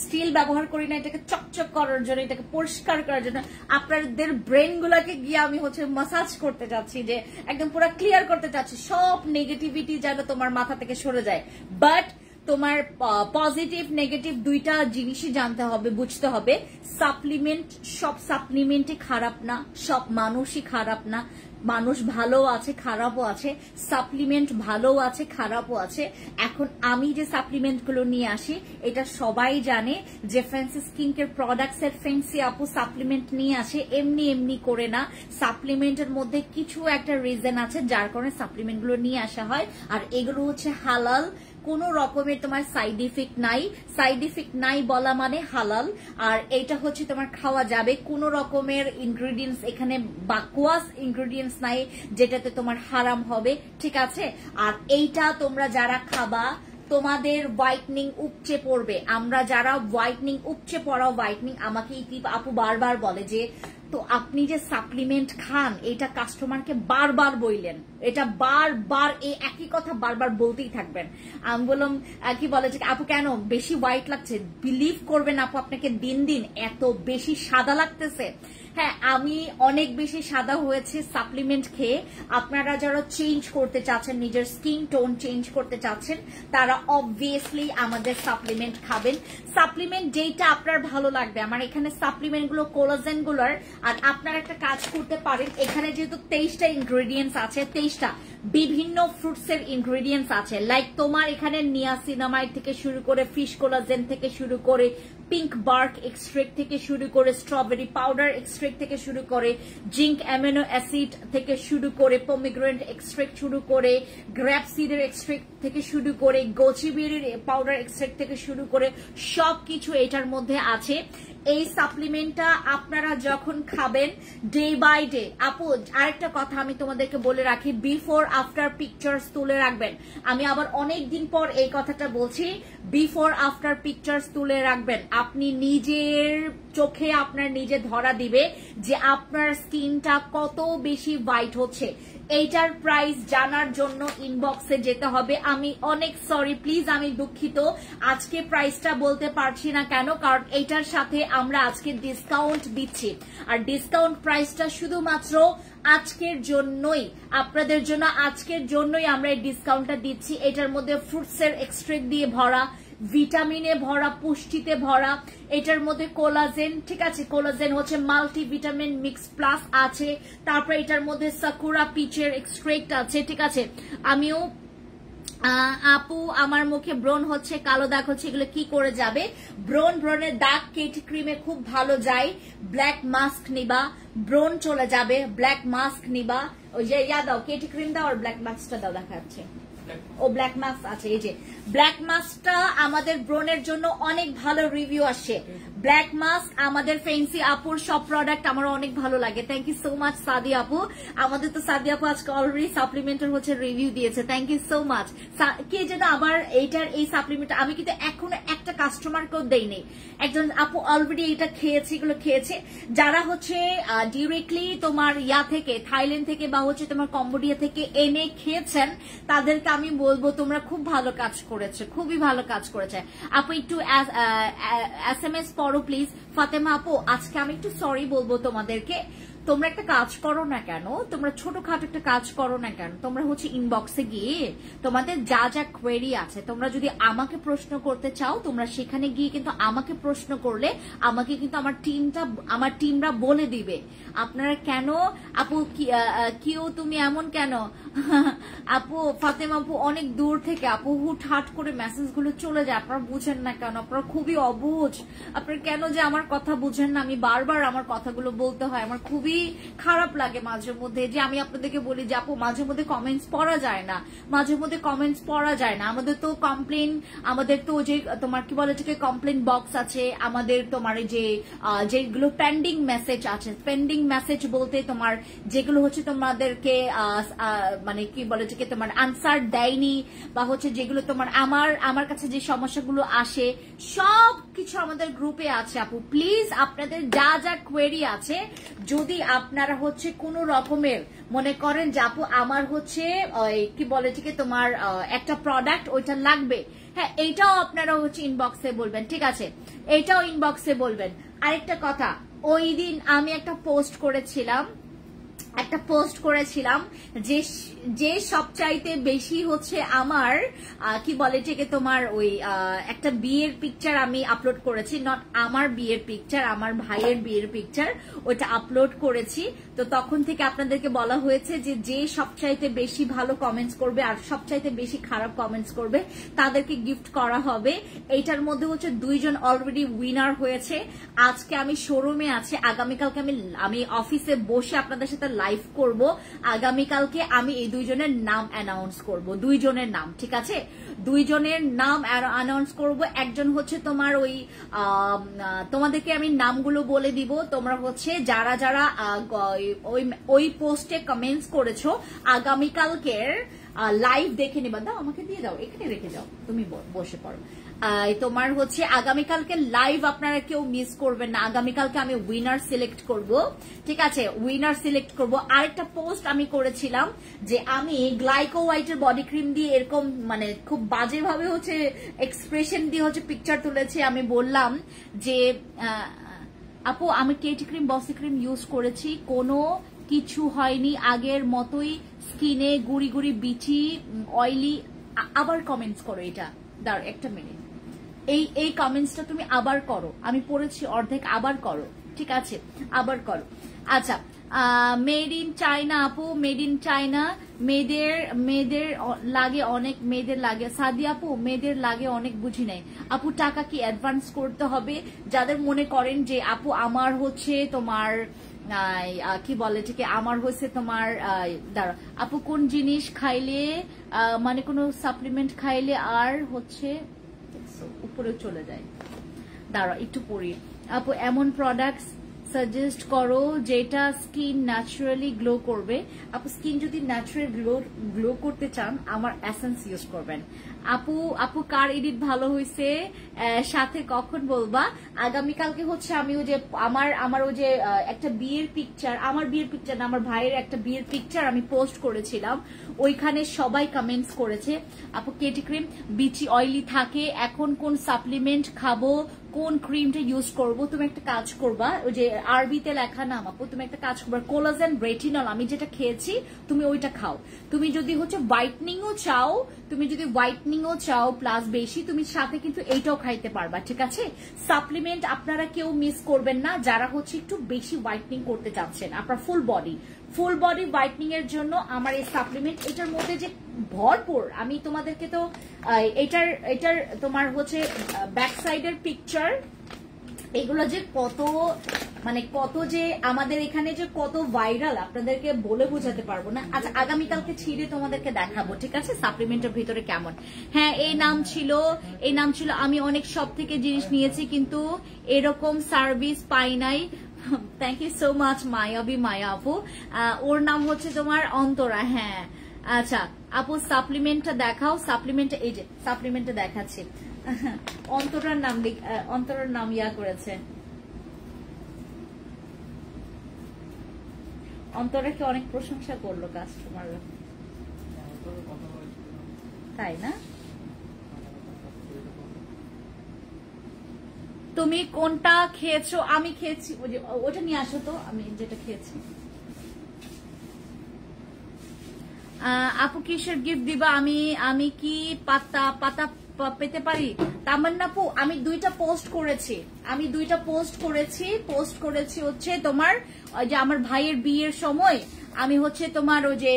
স্টিল ব্যবহার করি না এটাকে চকচক করার জন্য, এটাকে পরিষ্কার করার জন্য, আপনাদের ব্রেন গুলাকে গিয়ে আমি হচ্ছে মাসাজ করতে চাচ্ছি, যে একদম পুরো ক্লিয়ার করতে চাচ্ছি, সব নেগেটিভিটি যেন তোমার মাথা থেকে সরে যায়। বাট তোমার পজিটিভ নেগেটিভ দুইটা জিনিসই জানতে হবে, বুঝতে হবে। সাপ্লিমেন্ট, সব সাপ্লিমেন্টই খারাপ না, সব মানুষই খারাপ না, মানুষ ভালো আছে খারাপও আছে, সাপ্লিমেন্ট ভালো আছে খারাপও আছে। এখন আমি যে সাপ্লিমেন্ট গুলো নিয়ে আসি এটা সবাই জানে যে ফ্যান্সি স্কিন কেয়ার প্রোডাক্টস এর ফ্যান্সি আপু সাপ্লিমেন্ট নিয়ে আসে, এমনি করে না, সাপ্লিমেন্টের মধ্যে কিছু একটা রিজন আছে যার কারণে সাপ্লিমেন্ট গুলো নিয়ে আসা হয়। আর এগুলো হচ্ছে হালাল, কোনো রকমের তোমার সাইড ইফেক্ট নাই বলা মানে হালাল। আর এটা হচ্ছে তোমার খাওয়া যাবে, কোনো রকমের ইনগ্রেডিয়েন্টস এখানে বাকওয়াস ইনগ্রেডিয়েন্টস নাই যেটাতে তোমার হারাম হবে, ঠিক আছে। আর এইটা তোমরা যারা খাবা তোমাদের হোয়াইটনিং উপচে পড়বে। আমরা যারা উপচে পড়া হোয়াইটনিং, আমাকে ইতি আপু বারবার বলে যে তো আপনি যে সাপ্লিমেন্ট খান এটা কাস্টমারকে বারবার বললেন, এটা বারবার এই একই কথা বারবার বলতেই থাকবেন। আমি বললাম কি বলে যে আপু কেন বেশি হোয়াইট লাগছে? বিলিভ করবেন আপু, আপনাকে দিন দিন এত বেশি সাদা লাগতেছে। হ্যাঁ, আমি অনেক বেশি সাদা হয়েছে সাপ্লিমেন্ট খেয়ে। আপনারা যারা চেঞ্জ করতে চাচ্ছেন, নিজের স্কিন টোন চেঞ্জ করতে চাচ্ছেন, তারা অবভিয়াসলি আমাদের সাপ্লিমেন্ট খাবেন। সাপ্লিমেন্ট যেটা আপনার ভালো লাগবে, আমার এখানে সাপ্লিমেন্ট গুলো কোলাজেন গুলোর। আর আপনারা একটা কাজ করতে পারেন, এখানে যেহেতু 23টা ইনগ্রেডিয়েন্টস আছে, 23টা বিভিন্ন ফ্রুটস এর ইনগ্রেডিয়েন্টস আছে, লাইক তোমার এখানে নিয়াসিনামাইড থেকে শুরু করে, ফিশ কোলাজেন থেকে শুরু করে, পিঙ্ক বার্ক এক্সট্রেক্ট থেকে শুরু করে, স্ট্রবেরি পাউডার এক্সট্রেক্ট থেকে শুরু করে, জিঙ্ক অ্যামিনো অ্যাসিড থেকে শুরু করে, পমিগ্রেনেট এক্সট্রেক্ট শুরু করে, গ্র্যাপ সিডের এক্সট্রেক্ট থেকে শুরু করে, গোচিবেরির পাউডার এক্সট্রেক্ট থেকে শুরু করে সবকিছু এটার মধ্যে আছে। এই সাপ্লিমেন্টটা আপনারা যখন খাবেন ডে বাই ডে, আপু আরেকটা কথা আমি তোমাদেরকে বলে রাখি, বিফোর আফটার পিকচার্স তুলে রাখবেন। আমি আবার অনেক দিন পর এই কথাটা বলছি, বিফোর আফটার পিকচার্স তুলে রাখবেন। আপনি নিজের চোখে আপনার নিজে ধরা দিবে যে আপনার স্কিনটা কত বেশি হোয়াইট হচ্ছে। এইটার প্রাইস জানার জন্য ইনবক্সে যেতে হবে। আমি অনেক সরি, প্লিজ আমি দুঃখিত, আজকে প্রাইসটা বলতে পারছি না। কেন? কারণ এইটার সাথে আমরা আজকে ডিসকাউন্ট দিচ্ছি, আর ডিসকাউন্ট প্রাইসটা শুধুমাত্র আজকের জন্যই, আপনাদের জন্য আজকের জন্যই আমরা এই ডিসকাউন্টটা দিচ্ছি। এটার মধ্যে ফ্রুটসের এক্সট্রাক্ট দিয়ে ভরা, ভিটামিনে ভরা, পুষ্টিতে ভরা, এটার মধ্যে কোলাজেন, ঠিক আছে, কোলাজেন হচ্ছে মাল্টিভিটামিন মিক্স প্লাস আছে, তারপর এটার মধ্যে সাকুরা পিচের এক্সট্রাক্ট আছে, ঠিক আছে। আমিও আপু আমার মুখে ব্রণ হচ্ছে, কালো দাগ হচ্ছে, এগুলো কি করে যাবে? ব্রণের দাগ কেটি ক্রিমে খুব ভালো যায়। ব্ল্যাক মাস্ক নিবা, ব্রণ চলে যাবে। ব্ল্যাক মাস্ক নিবা, ওই যে ইয়া দাও, কেটি ক্রিম দাও আর ব্ল্যাক মাস্কটা দাও, দেখা যাচ্ছে। ও ব্ল্যাক মাস্ক আছে, এই যে ব্ল্যাক মাস্কটা আমাদের ব্রণের জন্য অনেক ভালো রিভিউ আসে। ব্ল্যাক মাস্ক আমাদের ফেন্সি আপুর সব প্রোডাক্ট আমার অনেক ভালো লাগে। থ্যাংক ইউ সো মাচ সাদি আপু। আমাদের তো সাদি আপু আজকে অলরেডি সাপ্লিমেন্টের হচ্ছে রিভিউ দিয়েছে, থ্যাংক ইউ সো মাচ। কে যেন আবার এইটার এই সাপ্লিমেন্ট আমি কিন্তু এখনো একটা কাস্টমারকেও দেইনি। একজন আপু অলরেডি এটা খেয়েছে, এগুলো খেয়েছে। যারা হচ্ছে ডিরেক্টলি তোমার ইয়া থেকে, থাইল্যান্ড থেকে বা হচ্ছে তোমার কম্বোডিয়া থেকে এনে খেয়েছেন, তাদেরকে আমি বলবো তোমরা খুব ভালো কাজ করেছে, খুবই ভালো কাজ করেছে। আপু একটু SMS পড়ো প্লিজ। ফাতেমা আপু আজকে আমি একটু সরি বলবো তোমাদেরকে, তোমরা একটা কাজ করো না কেন, তোমরা ছোটখাটো একটা কাজ করো না কেন, তোমরা হচ্ছে ইনবক্সে গিয়ে তোমাদের যা যা কোয়েরি আছে, তোমরা যদি আমাকে প্রশ্ন করতে চাও, তোমরা সেখানে গিয়ে কিন্তু আমাকে প্রশ্ন করলে আমাকে কিন্তু আমার টিমরা বলে দিবে। আপনারা কেন আপু কিও তুমি এমন কেন? আপু ফাতেমা আপু অনেক দূর থেকে আপু হুটহাট করে মেসেজ গুলো চলে যায়, আপনারা বুঝেন না কেন? আপনারা খুবই অবুঝ, আপনারা কেন যে আমার কথা বুঝেন না? আমি বারবার আমার কথাগুলো বলতে হয়, আমার খুবই খারাপ লাগে মাঝে মধ্যে যে আমি আপনাদেরকে বলি যে আপু মাঝে মধ্যে কমেন্টস পড়া যায় না, মাঝে মধ্যে কমেন্টস পড়া যায় না। আমাদের তো কমপ্লেন, আমাদের তো যে তোমার কি বলে এটাকে কমপ্লেন বক্স আছে, আমাদের তোমার যেগুলো পেন্ডিং মেসেজ আছে, পেন্ডিং মেসেজ বলতে তোমার যেগুলো হচ্ছে তোমাদেরকে মানে কি বলে এটাকে তোমার আনসার দেয়নি, বা হচ্ছে যেগুলো তোমার আমার কাছে যে সমস্যাগুলো আসে সব কিছু আমাদের গ্রুপে আছে। আপু প্লিজ আপনাদের যা যা কোয়েরি আছে, যদি আপনারা হচ্ছে কোনো রকমের মনে করেন যে আপু আমার হচ্ছে কি বলে এটাকে তোমার একটা প্রোডাক্ট ওইটা লাগবে, হ্যাঁ এইটাও আপনারা হচ্ছে ইনবক্সে বলবেন, ঠিক আছে, এইটাও ইনবক্সে বলবেন। আরেকটা কথা, ওই দিন আমি একটা পোস্ট করেছিলাম যে সবচাইতে বেশি হচ্ছে আমার কি বলে এটাকে তোমার ওই একটা বিয়ের পিকচার আমি আপলোড করেছি, নট আমার বিয়ের পিকচার, আমার ভাইয়ের বিয়ের পিকচার, ওইটা আপলোড করেছি। তো তখন থেকে আপনাদেরকে বলা হয়েছে যে সবচাইতে বেশি ভালো কমেন্টস করবে আর সবচাইতে বেশি খারাপ কমেন্টস করবে তাদেরকে গিফট করা হবে। এইটার মধ্যে হচ্ছে 2 জন অলরেডি উইনার হয়েছে। আজকে আমি শোরুমে আছি, আগামীকালকে আমি অফিসে বসে আপনাদের সাথে লাইভ করব। আগামীকালকে আমি এই 2 জনের নাম অ্যানাউন্স করব, 2 জনের নাম, ঠিক আছে, 2 জনের নাম অ্যানাউন্স করব। একজন হচ্ছে তোমার ওই তোমাদেরকে আমি নামগুলো বলে দিব, তোমরা হচ্ছে যারা যারা ওই পোস্টে কমেন্টস করেছো আগামীকালকের লাইভ দেখে নিবা। দাও আমাকে দিয়ে দাও, এখানে রেখে যাও, তুমি বসে পড়ো। তোমার হচ্ছে আগামীকালকে লাইভ আপনারা কেউ মিস করবেন না। আগামীকালকে আমি উইনার সিলেক্ট করব, ঠিক আছে, উইনার সিলেক্ট করব। আরেকটা পোস্ট আমি করেছিলাম যে আমি গ্লাইকো হোয়াইটের বডি ক্রিম দিয়ে এরকম মানে খুব বাজেভাবে হচ্ছে এক্সপ্রেশন দিয়ে হচ্ছে পিকচার তুলেছি। আমি বললাম যে আপু আমি কেটি ক্রিম বসি ক্রিম ইউজ করেছি, কোনো কিছু হয়নি, আগের মতোই স্কিনে গুড়ি গুড়ি বিচি অয়েলি। আবার কমেন্টস করো, এটা দাঁড়াও একটা মিনিট, এই কমেন্টসটা তুমি আবার করো, আমি পড়েছি অর্ধেক, আবার করো, ঠিক আছে, আবার করো। আচ্ছা, মেড ইন চায়না আপু, মেড ইন চায়না, মেয়েদের লাগে অনেক, মেয়েদের লাগে সাদি আপু, মেয়েদের লাগে অনেক, বুঝি নাই আপু। টাকা কি অ্যাডভান্স করতে হবে? যাদের মনে করেন যে আপু আমার হচ্ছে তোমার কি বলে ঠিক আমার হচ্ছে তোমার দাঁড়া আপু কোন জিনিস খাইলে মানে কোনো সাপ্লিমেন্ট খাইলে আর হচ্ছে উপরে চলে যায়, দাঁড়া একটু পড়ি। আপু এমন প্রোডাক্টস সাজেস্ট করো যেটা স্কিন ন্যাচারালি গ্লো করবে। আপু স্কিন যদি ন্যাচারাল গ্লো করতে চান আমার এসেন্স ইউজ করবেন। আপু কার এডিট ভালো হয়েছে সাথে কখন বলবা? আগামীকালকে হচ্ছে আমি ওই যে আমার ওই যে একটা বিয়ের পিকচার, আমার বিয়ের পিকচার না, আমার ভাইয়ের একটা বিয়ের পিকচার আমি পোস্ট করেছিলাম, ওইখানে সবাই কমেন্টস করেছে আপু কেটি ক্রিম বিচি অয়েলি থাকে, এখন কোন সাপ্লিমেন্ট খাবো, কোন ক্রিমটা ইউজ করব? তুমি একটা কাজ করবা, ওই যে আরবিতে লেখা নাম আপু, তুমি একটা কাজ করবা, কোলাজেন রেটিনল আমি যেটা খেয়েছি তুমি ওইটা খাও। তুমি যদি হচ্ছে হোয়াইটনিংও চাও, তুমি যদি হোয়াইটনিংও চাও প্লাস বেশি, তুমি সাথে কিন্তু এইটাও খাইতে পারবা, ঠিক আছে? সাপ্লিমেন্ট আপনারা কেউ মিস করবেন না যারা হচ্ছে একটু বেশি হোয়াইটনিং করতে চাচ্ছেন, আপনার ফুল বডি হোয়াইটনিং এর জন্য আমার এই সাপ্লিমেন্ট, এটার মধ্যে যে ভরপুর, আমি তোমাদেরকে তো এটার তোমার হচ্ছে ব্যাক সাইডের পিকচার, এগুলো যে কত মানে কত যে আমাদের এখানে যে কত ভাইরাল আপনাদেরকে বলে বোঝাতে পারবো না। আচ্ছা আগামীকালকে ছিঁড়ে তোমাদেরকে দেখাবো, ঠিক আছে, সাপ্লিমেন্টের ভিতরে কেমন। হ্যাঁ এই নাম ছিল, আমি অনেক সব থেকে জিনিস নিয়েছি কিন্তু এরকম সার্ভিস পাই নাই। থ্যাংক ইউ সো মাচ মায়া আপু। ওর নাম হচ্ছে তোমার অন্তরা। হ্যাঁ আচ্ছা আপু সাপ্লিমেন্টটা দেখাও, সাপ্লিমেন্টটা এই যে সাপ্লিমেন্টটা দেখাচ্ছি। অন্তরার নাম ইয়া করেছে, অন্তরাকে অনেক প্রশংসা করলো কাস্টমাররা, তাই না? তুমি কোনটা খেয়েছো? আমি খেয়েছি ওটা নিয়ে আসো তো, আমি যেটা খেয়েছি। আপু কিসের গিফট দিবা? আমি কি পাতা পেতে পারি? তামান্নাপু আমি দুইটা পোস্ট করেছি হচ্ছে তোমার যে আমার ভাইয়ের বিয়ের সময়, আমি হচ্ছে তোমার ওই যে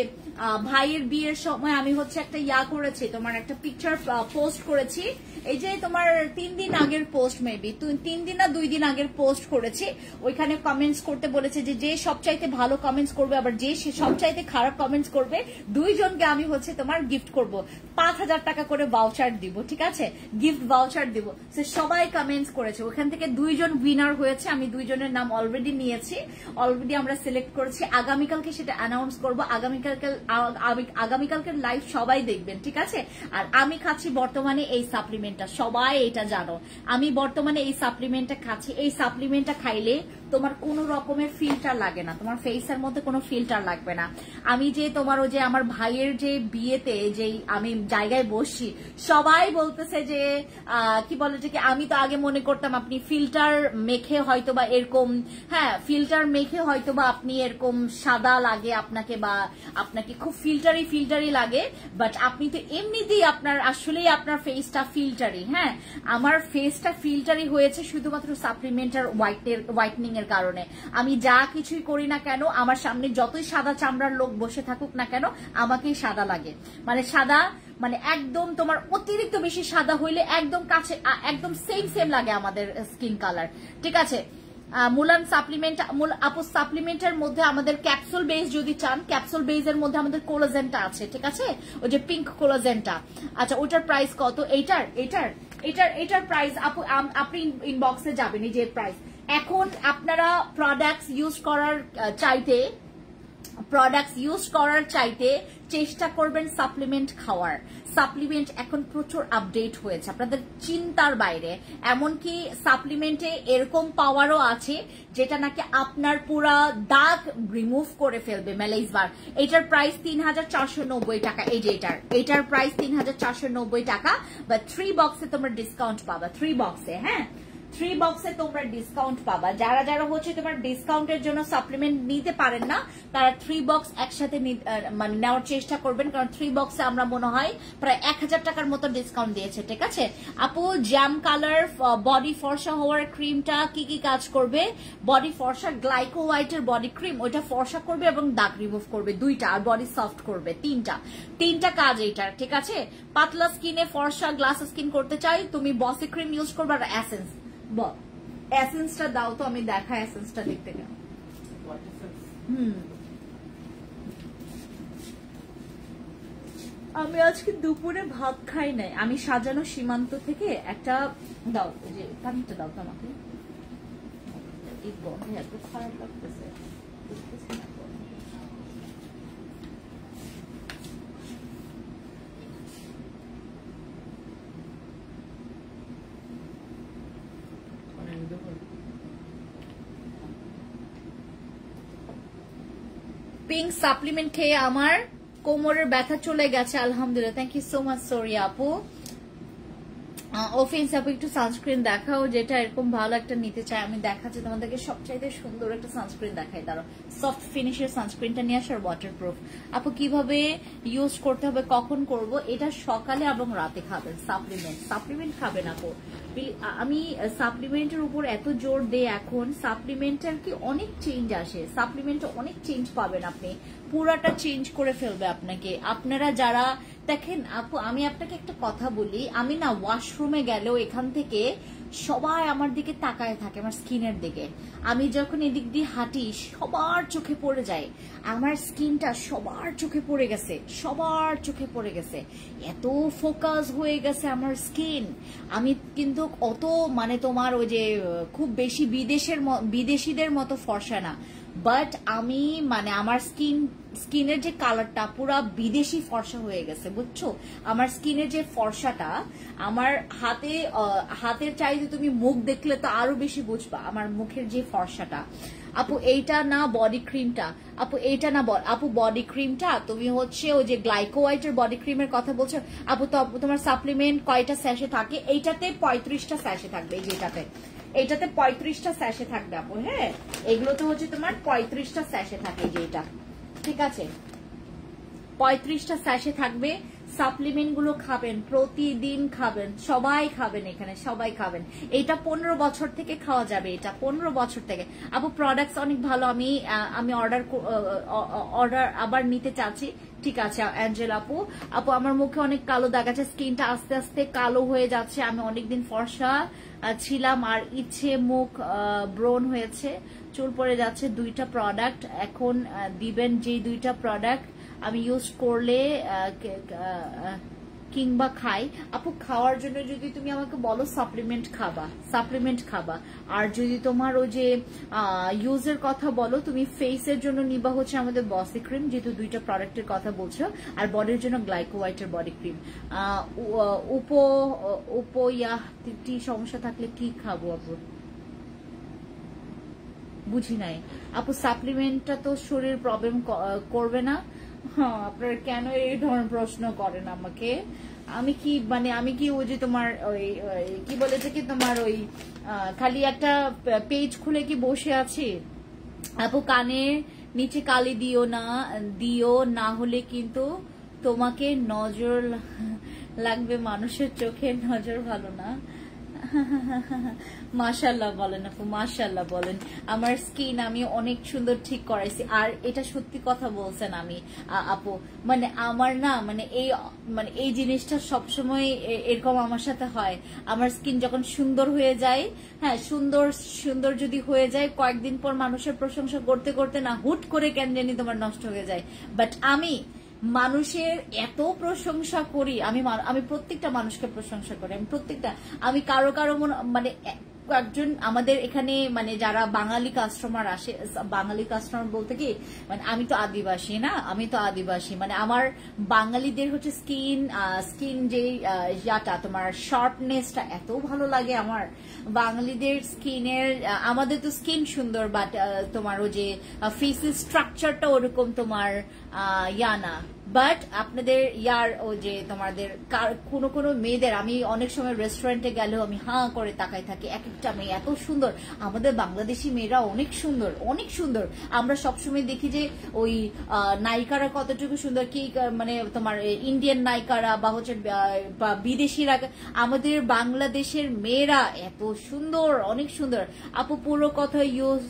ভাইয়ের বিয়ের সময় আমি হচ্ছে একটা ইয়া করেছি, তোমার একটা পিকচার পোস্ট করেছি, এই যে তোমার 3 দিন আগের পোস্ট, মেবি 3 দিন না 2 দিন আগের পোস্ট করেছি। ওইখানে কমেন্টস করতে বলেছে যে সবচাইতে ভালো কমেন্টস করবে, আবার যে সবচাইতে খারাপ কমেন্টস করবে, দুইজনকে আমি হচ্ছে তোমার গিফট করব, 5,000 টাকা করে ভাউচার দিব, ঠিক আছে, গিফট ভাউচার দিব। সবাই কমেন্টস করেছে, ওখান থেকে 2 জন উইনার হয়েছে, আমি 2 জনের নাম অলরেডি নিয়েছি, অলরেডি আমরা সিলেক্ট করেছি। আগামীকালকে সেটা অ্যানাউন্স করবো, আগামীকালকের লাইভ সবাই দেখবেন, ঠিক আছে? আর আমি খাচ্ছি বর্তমানে এই সাপ্লিমেন্টটা, সবাই এটা জানো, আমি বর্তমানে এই সাপ্লিমেন্টটা খাচ্ছি। এই সাপ্লিমেন্টটা খাইলে তোমার কোনো রকমের ফিল্টার লাগে না, তোমার ফেসের মধ্যে কোনো ফিল্টার লাগবে না। আমি যে তোমার ওই যে আমার ভাইয়ের যে বিয়েতে যে আমি জায়গায় বসছি, সবাই বলতেছে যে কি বলে যে আমি তো আগে মনে করতাম আপনি ফিল্টার মেখে হয়তো বা এরকম, হ্যাঁ ফিল্টার মেখে হয়তো বা আপনি এরকম সাদা লাগে আপনাকে, বা আপনাকে খুব ফিল্টারি লাগে, বাট আপনি তো এমনিতেই আপনার আসলেই আপনার ফেসটা ফিল্টারি। হ্যাঁ আমার ফেসটা ফিল্টারি হয়েছে শুধুমাত্র সাপ্লিমেন্টার হোয়াইটনিং এর কারণে। আমি যা কিছুই করি না কেন, আমার সামনে যতই সাদা চামড়ার লোক বসে থাকুক না কেন, আমাকেই সাদা লাগে, মানে সাদা মানে একদম তোমার অতিরিক্ত বেশি সাদা হইলে একদম কাছে একদম সেম লাগে আমাদের স্কিন কালার, ঠিক আছে? মুলান সাপ্লিমেন্ট আপু, সাপ্লিমেন্টের মধ্যে আমাদের ক্যাপসুল বেস যদি চান, ক্যাপসুল বেসের মধ্যে আমাদের কোলাজেনটা আছে, ঠিক আছে, ওই যে পিঙ্ক কোলাজেনটা। আচ্ছা ওটার প্রাইস কত? এটার প্রাইস আপু আপনি ইনবক্সে যাবেন, এই যে প্রাইস। এখন আপনারা প্রোডাক্টস ইউজ করার চাইতে চেষ্টা করবেন সাপ্লিমেন্ট খাওয়ার। সাপ্লিমেন্ট এখন প্রচুর আপডেট হয়েছে, আপনাদের চিন্তার বাইরে। এমনকি সাপ্লিমেন্টে এরকম পাওয়ারও আছে যেটা নাকি আপনার পুরা দাগ রিমুভ করে ফেলবে, মেলাইজবার। এটার প্রাইস 3,490 টাকা, এই যে এটার প্রাইস 3,490 টাকা, বা 3 বক্সে তোমরা ডিসকাউন্ট পাবা, 3 বক্সে, হ্যাঁ 3 বক্সে তোমরা ডিসকাউন্ট পাবা। যারা হচ্ছে তোমার ডিসকাউন্টের জন্য সাপ্লিমেন্ট নিতে পারেন না, তারা 3 বক্স একসাথে মানে নেওয়ার চেষ্টা করবেন, কারণ 3 বক্সে আমরা মনে হয় প্রায় 1,000 টাকার মতো ডিসকাউন্ট দিয়েছে, ঠিক আছে? আপু জ্যাম কালার বডি ফর্সা হওয়ার ক্রিমটা কি কাজ করবে? বডি ফর্সা গ্লাইকো হোয়াইটের বডি ক্রিম, ওইটা ফর্সা করবে এবং দাগ রিমুভ করবে 2টা, আর বডি সফট করবে 3টা কাজ এইটার, ঠিক আছে? পাতলা স্কিনে ফর্সা গ্লাস স্কিন করতে চাই, তুমি বসি ক্রিম ইউজ করবে, আর এসেন্সটা দাও তো, আমি দেখা এসেন্সটা দেখতে গেলাম। আমি আজকে দুপুরে ভাত খাই নাই, আমি সাজানো সীমান্ত থেকে একটা দাও, যে পানিটা দাও তো আমাকে, এত খারাপ লাগতেছে। পিঙ্ক সাপ্লিমেন্ট খেয়ে আমার কোমরের ব্যথা চলে গেছে আলহামদুলিল্লাহ। Thank you so much Soriya আপু। অফেন্স আপু একটু সানস্ক্রিন দেখাও, যেটা এরকম ভালো একটা নিতে চাই আমি। দেখাচ্ছি তোমাদেরকে সবচাইতে সুন্দর একটা সানস্ক্রিন দেখাই, তারও সফট ফিনিশের সানস্ক্রিনটা নিয়ে আসার ওয়াটারপ্রুফ। আপু কিভাবে ইউজ করতে হবে, কখন করব? এটা সকালে এবং রাতে খাবেন। সাপ্লিমেন্ট খাবেন আপু। আমি সাপ্লিমেন্টের উপর এত জোর দেই এখন, সাপ্লিমেন্টের কি অনেক চেঞ্জ আসে, সাপ্লিমেন্টে অনেক চেঞ্জ পাবেন আপনি, পুরাটা চেঞ্জ করে ফেলবে আপনাকে। আপনারা যারা দেখেন আপু, আমি আপনাকে একটা কথা বলি, আমি না ওয়াশরুমে গেলেও এখান থেকে সবাই আমার দিকে তাকায় থাকে, আমার স্কিনের দিকে। আমি যখন এদিক দিয়ে হাঁটি সবার চোখে পড়ে যায়, আমার স্কিনটা সবার চোখে পড়ে গেছে, সবার চোখে পড়ে গেছে, এত ফোকাস হয়ে গেছে আমার স্কিন। আমি কিন্তু অত মানে তোমার ওই যে খুব বেশি বিদেশিদের মতো ফর্সা না, বাট আমি মানে আমার স্কিনের যে কালারটা পুরা বিদেশি ফর্সা হয়ে গেছে, বুঝছো? আমার স্কিনের যে ফর্সাটা, আমার হাতের চাইতে তুমি মুখ দেখলে তো আরো বেশি বুঝবা আমার মুখের যে ফর্সাটা। আপু এইটা না বডি ক্রিমটা, আপু এইটা না আপু বডি ক্রিমটা, তুমি হচ্ছে ওই যে গ্লাইকো হোয়াইটের বডি ক্রিমের কথা বলছো আপু? তো তোমার সাপ্লিমেন্ট কয়টা স্যাশে থাকে? এইটাতে 35টা স্যাশে থাকবে, এই যেটাতে, এইটাতে 35টা স্যাশে থাকবে আপু। হ্যাঁ, এগুলোতে হচ্ছে তোমার 35টা স্যাশে থাকে, যে এটা, ঠিক আছে? 35টা স্যাশে থাকবে। সাপ্লিমেন্ট গুলো খাবেন, প্রতিদিন খাবেন, সবাই খাবেন, এখানে সবাই খাবেন। এটা 15 বছর থেকে খাওয়া যাবে, এটা 15 বছর থেকে। আপু প্রোডাক্টস অনেক ভালো, আমি অর্ডার আবার নিতে চাচ্ছি। ঠিক আছে অ্যাঞ্জেল আপু। আপু আমার মুখে অনেক কালো দাগ আছে, স্কিনটা আস্তে আস্তে কালো হয়ে যাচ্ছে, আমি অনেকদিন ফর্সা ছিলাম আর ইচ্ছে মুখ ব্রোন হয়েছে, চুল পড়ে যাচ্ছে। 2টা প্রোডাক্ট এখন দিবেন, যে 2টা প্রোডাক্ট আমি ইউজ করলে কিংবা খাই। আপু খাওয়ার জন্য যদি তুমি আমাকে বলো সাপ্লিমেন্ট খাবা, আর যদি তোমার ওই যে ইউজের কথা বলো, তুমি ফেসের জন্য নিবা হচ্ছে আমাদের বসি ক্রিম, যেহেতু 2টা প্রোডাক্টের কথা বলছো, আর বডির জন্য গ্লাইকো হোয়াইটের বডি ক্রিম। সমস্যা থাকলে কি খাবো আপু? বুঝি নাই আপু। সাপ্লিমেন্টটা তো শরীর প্রবলেম করবে না? হ্যাঁ, আপনারা কেন এই ধরনের প্রশ্ন করেন আমাকে? আমি কি ওই যে তোমার ওই কি বলেছে কি তোমার ওই খালি একটা পেজ খুলে কি বসে আছি? আপু কানের নিচে কালি দিও না হলে কিন্তু তোমাকে নজর লাগবে, মানুষের চোখে নজর ভালো না। মাশাআল্লাহ বলেন আপু, মাশাআল্লাহ বলেন। আমার স্কিন আমি অনেক সুন্দর ঠিক করাইছি, আর এটা সত্যি কথা বলছেন আমি আপু। মানে আমার না মানে এই জিনিসটা সবসময় এরকম আমার সাথে হয়। আমার স্কিন যখন সুন্দর হয়ে যায়, হ্যাঁ সুন্দর যদি হয়ে যায়, কয়েকদিন পর মানুষের প্রশংসা করতে করতে না হুট করে কেন জানি তোমার নষ্ট হয়ে যায়। বাট আমি মানুষের এত প্রশংসা করি, আমি প্রত্যেকটা মানুষকে প্রশংসা করি, আমি কারো মানে একজন আমাদের এখানে মানে যারা বাঙালি কাস্টমার আসে, বাঙালি কাস্টমার বলতে কি মানে আমি তো আদিবাসী, মানে আমার বাঙালিদের হচ্ছে স্কিন যে ইয়াটা তোমার শার্পনেসটা এত ভালো লাগে আমার বাঙালিদের স্কিনের। আমাদের তো স্কিন সুন্দর, বাট তোমার ওই যে ফেসের স্ট্রাকচারটা ওরকম তোমার না। বাট আপনাদের ও যে তোমাদের কোনো মেয়েদের, আমি অনেক সময় রেস্টুরেন্টে গেলেও আমি হাঁ করে তাকাই থাকি, এক একটা মেয়ে এত সুন্দর। আমাদের বাংলাদেশি মেয়েরা অনেক সুন্দর। আমরা সবসময় দেখি যে ওই নায়িকারা কতটুকু সুন্দর, কি মানে তোমার ইন্ডিয়ান নায়িকারা বা হচ্ছে বিদেশিরা, আমাদের বাংলাদেশের মেয়েরা এত সুন্দর, অনেক সুন্দর। আপু পুরো কথা ইউজ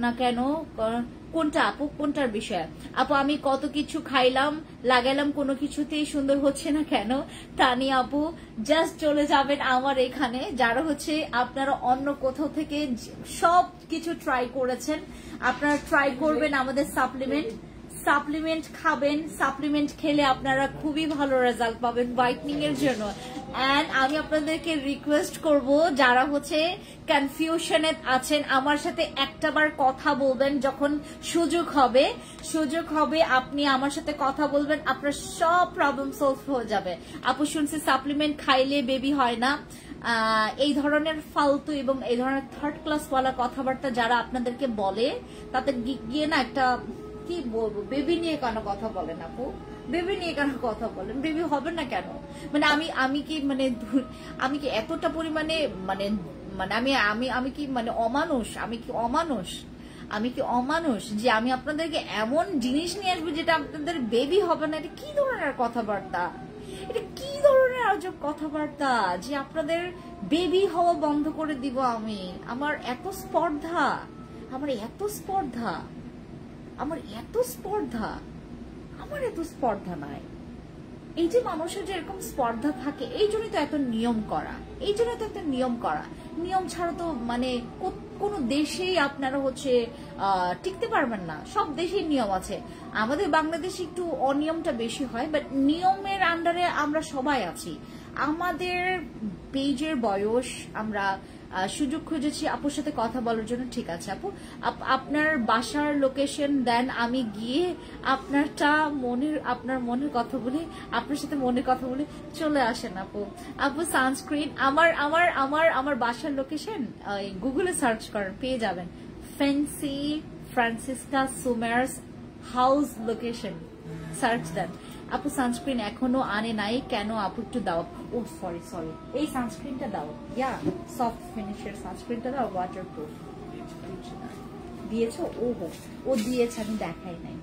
না কেন? কোনটা আপু, কোনটার বিষয়? আপু আমি কত কিছু খাইলাম লাগাইলাম, কোনো কিছুতেই সুন্দর হচ্ছে না কেন? তানি আপু জাস্ট চলে যাবেন আমার এখানে, যারা হচ্ছে আপনারা অন্য কোথাও থেকে সব কিছু ট্রাই করেছেন, আপনারা ট্রাই করবেন আমাদের সাপ্লিমেন্ট খাবেন। সাপ্লিমেন্ট খেলে আপনারা খুবই ভালো রেজাল্ট পাবেন হোয়াইটনিং এর জন্য। এন্ড আমি আপনাদেরকে রিকোয়েস্ট করব, যারা হচ্ছে কনফিউশনে আছেন, আমার সাথে একটাবার কথা বলবেন, যখন সুযোগ হবে আপনি আমার সাথে কথা বলবেন, আপনার সব প্রবলেম সলভ হয়ে যাবে। আপু শুনছি সাপ্লিমেন্ট খাইলে বেবি হয় না, এই ধরনের ফালতু এবং এই ধরনের থার্ড ক্লাস ওয়ালা কথাবার্তা যারা আপনাদেরকে বলে, তাতে গিয়ে না একটা কি বলবো, বেবি নিয়ে কেন কথা বলেন আপু, বেবি নিয়ে কেন কথা বলেন, বেবি হবে না কেন? মানে আমি কি এতটা পরিমাণে মানে মানে আমি আমি আমি কি মানে অমানুষ, আমি কি অমানুষ যে আমি আপনাদেরকে এমন জিনিস নিয়ে আসবো যেটা আপনাদের বেবি হবে না? এটা কি ধরনের কথাবার্তা, এটা কি ধরনের আজব কথাবার্তা যে আপনাদের বেবি হওয়া বন্ধ করে দিব আমি? আমার এত স্পর্ধা, আমার এত স্পর্ধা নাই। এই যে মানুষের যে এরকম স্পর্ধা থাকে, এই জন্যই তো এত নিয়ম করা, নিয়ম ছাড়া তো মানে কোন দেশেই আপনারা হচ্ছে টিকতে পারবেন না। সব দেশেই নিয়ম আছে, আমাদের বাংলাদেশে একটু অনিয়মটা বেশি হয়, বাট নিয়মের আন্ডারে আমরা সবাই আছি। আমাদের পেজের বয়স, আমরা সুযোগ খুঁজেছি আপুর সাথে কথা বলার জন্য। ঠিক আছে আপু, আপনার বাসার লোকেশন দেন, আমি গিয়ে আপনার মনের কথা বলে, আপনার সাথে মনের কথা বলে চলে আসেন আপু। সানস্ক্রিন, আমার বাসার লোকেশন গুগলে সার্চ করেন, পেয়ে যাবেন। Fancy Francisca Summers house location search দেন আপু। সানস্ক্রিন এখনো আনে নাই কেন আপু, একটু দাও। ও সরি, এই সানস্ক্রিনটা দাও, সফট ফিনিশের সানস্ক্রিনটা দাও, ওয়াটারপ্রুফ। দিয়েছো? ও দিয়েছে, আমি দেখাই নাই।